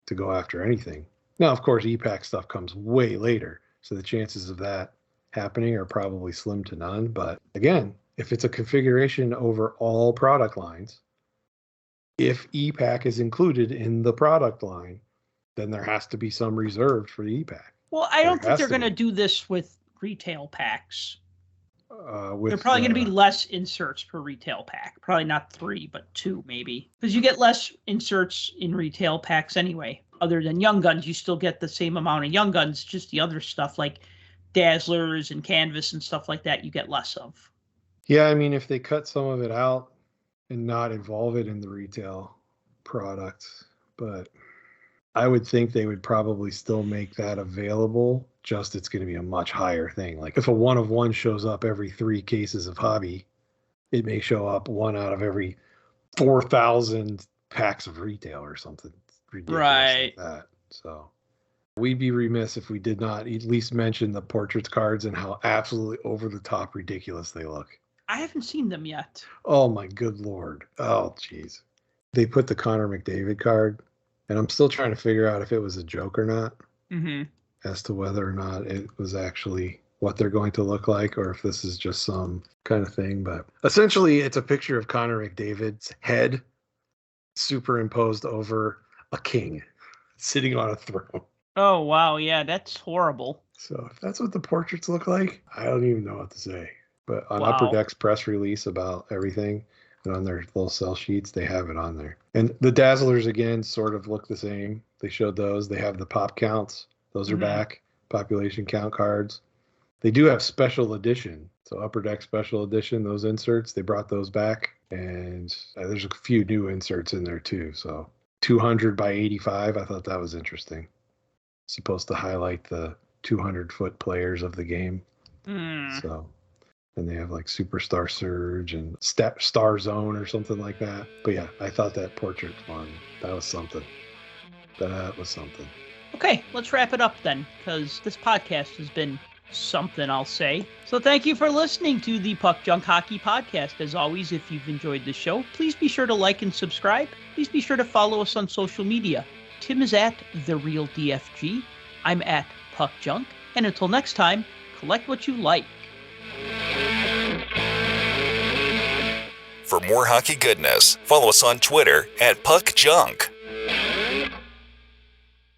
to go after anything. Now, of course, e-pack stuff comes way later. So the chances of that happening are probably slim to none. But again, if it's a configuration over all product lines, if e-pack is included in the product line, then there has to be some reserved for the e-pack. Well, I don't think they're going to do this with retail packs. There are probably going to be less inserts per retail pack. Probably not 3, but 2 maybe. Because you get less inserts in retail packs anyway. Other than Young Guns, you still get the same amount of Young Guns, just the other stuff like Dazzlers and Canvas and stuff like that you get less of. Yeah, I mean, if they cut some of it out and not involve it in the retail product, but I would think they would probably still make that available, just it's going to be a much higher thing. Like if a one-of-one shows up every 3 cases of hobby, it may show up one out of every 4,000 packs of retail or something ridiculous Right. like that. So we'd be remiss if we did not at least mention the portraits cards and how absolutely over the top ridiculous they look. I haven't seen them yet. Oh my good Lord. Oh jeez. They put the Connor McDavid card, and I'm still trying to figure out if it was a joke or not, as to whether or not it was actually what they're going to look like, or if this is just some kind of thing. But essentially, it's a picture of Connor McDavid's head superimposed over a king sitting on a throne. Oh, wow. Yeah, that's horrible. So if that's what the portraits look like, I don't even know what to say. But on Wow. Upper Deck's press release about everything, and on their little sell sheets, they have it on there. And the Dazzlers, again, sort of look the same. They showed those. They have the pop counts. Those are back. Population count cards. They do have special edition. So Upper Deck special edition, those inserts, they brought those back. And there's a few new inserts in there, too. So 200 by 85, I thought that was interesting. Supposed to highlight the 200-foot players of the game. So, and they have like Superstar Surge and Star Zone or something like that. But yeah, I thought that portrait one, that was something. That was something. Okay, let's wrap it up then, because this podcast has been something, I'll say. So thank you for listening to the Puck Junk Hockey Podcast. As always, if you've enjoyed the show, please be sure to like and subscribe. Please be sure to follow us on social media. Tim is at TheRealDFG. I'm at Puck Junk. And until next time, collect what you like. For more hockey goodness, follow us on Twitter at Puck Junk.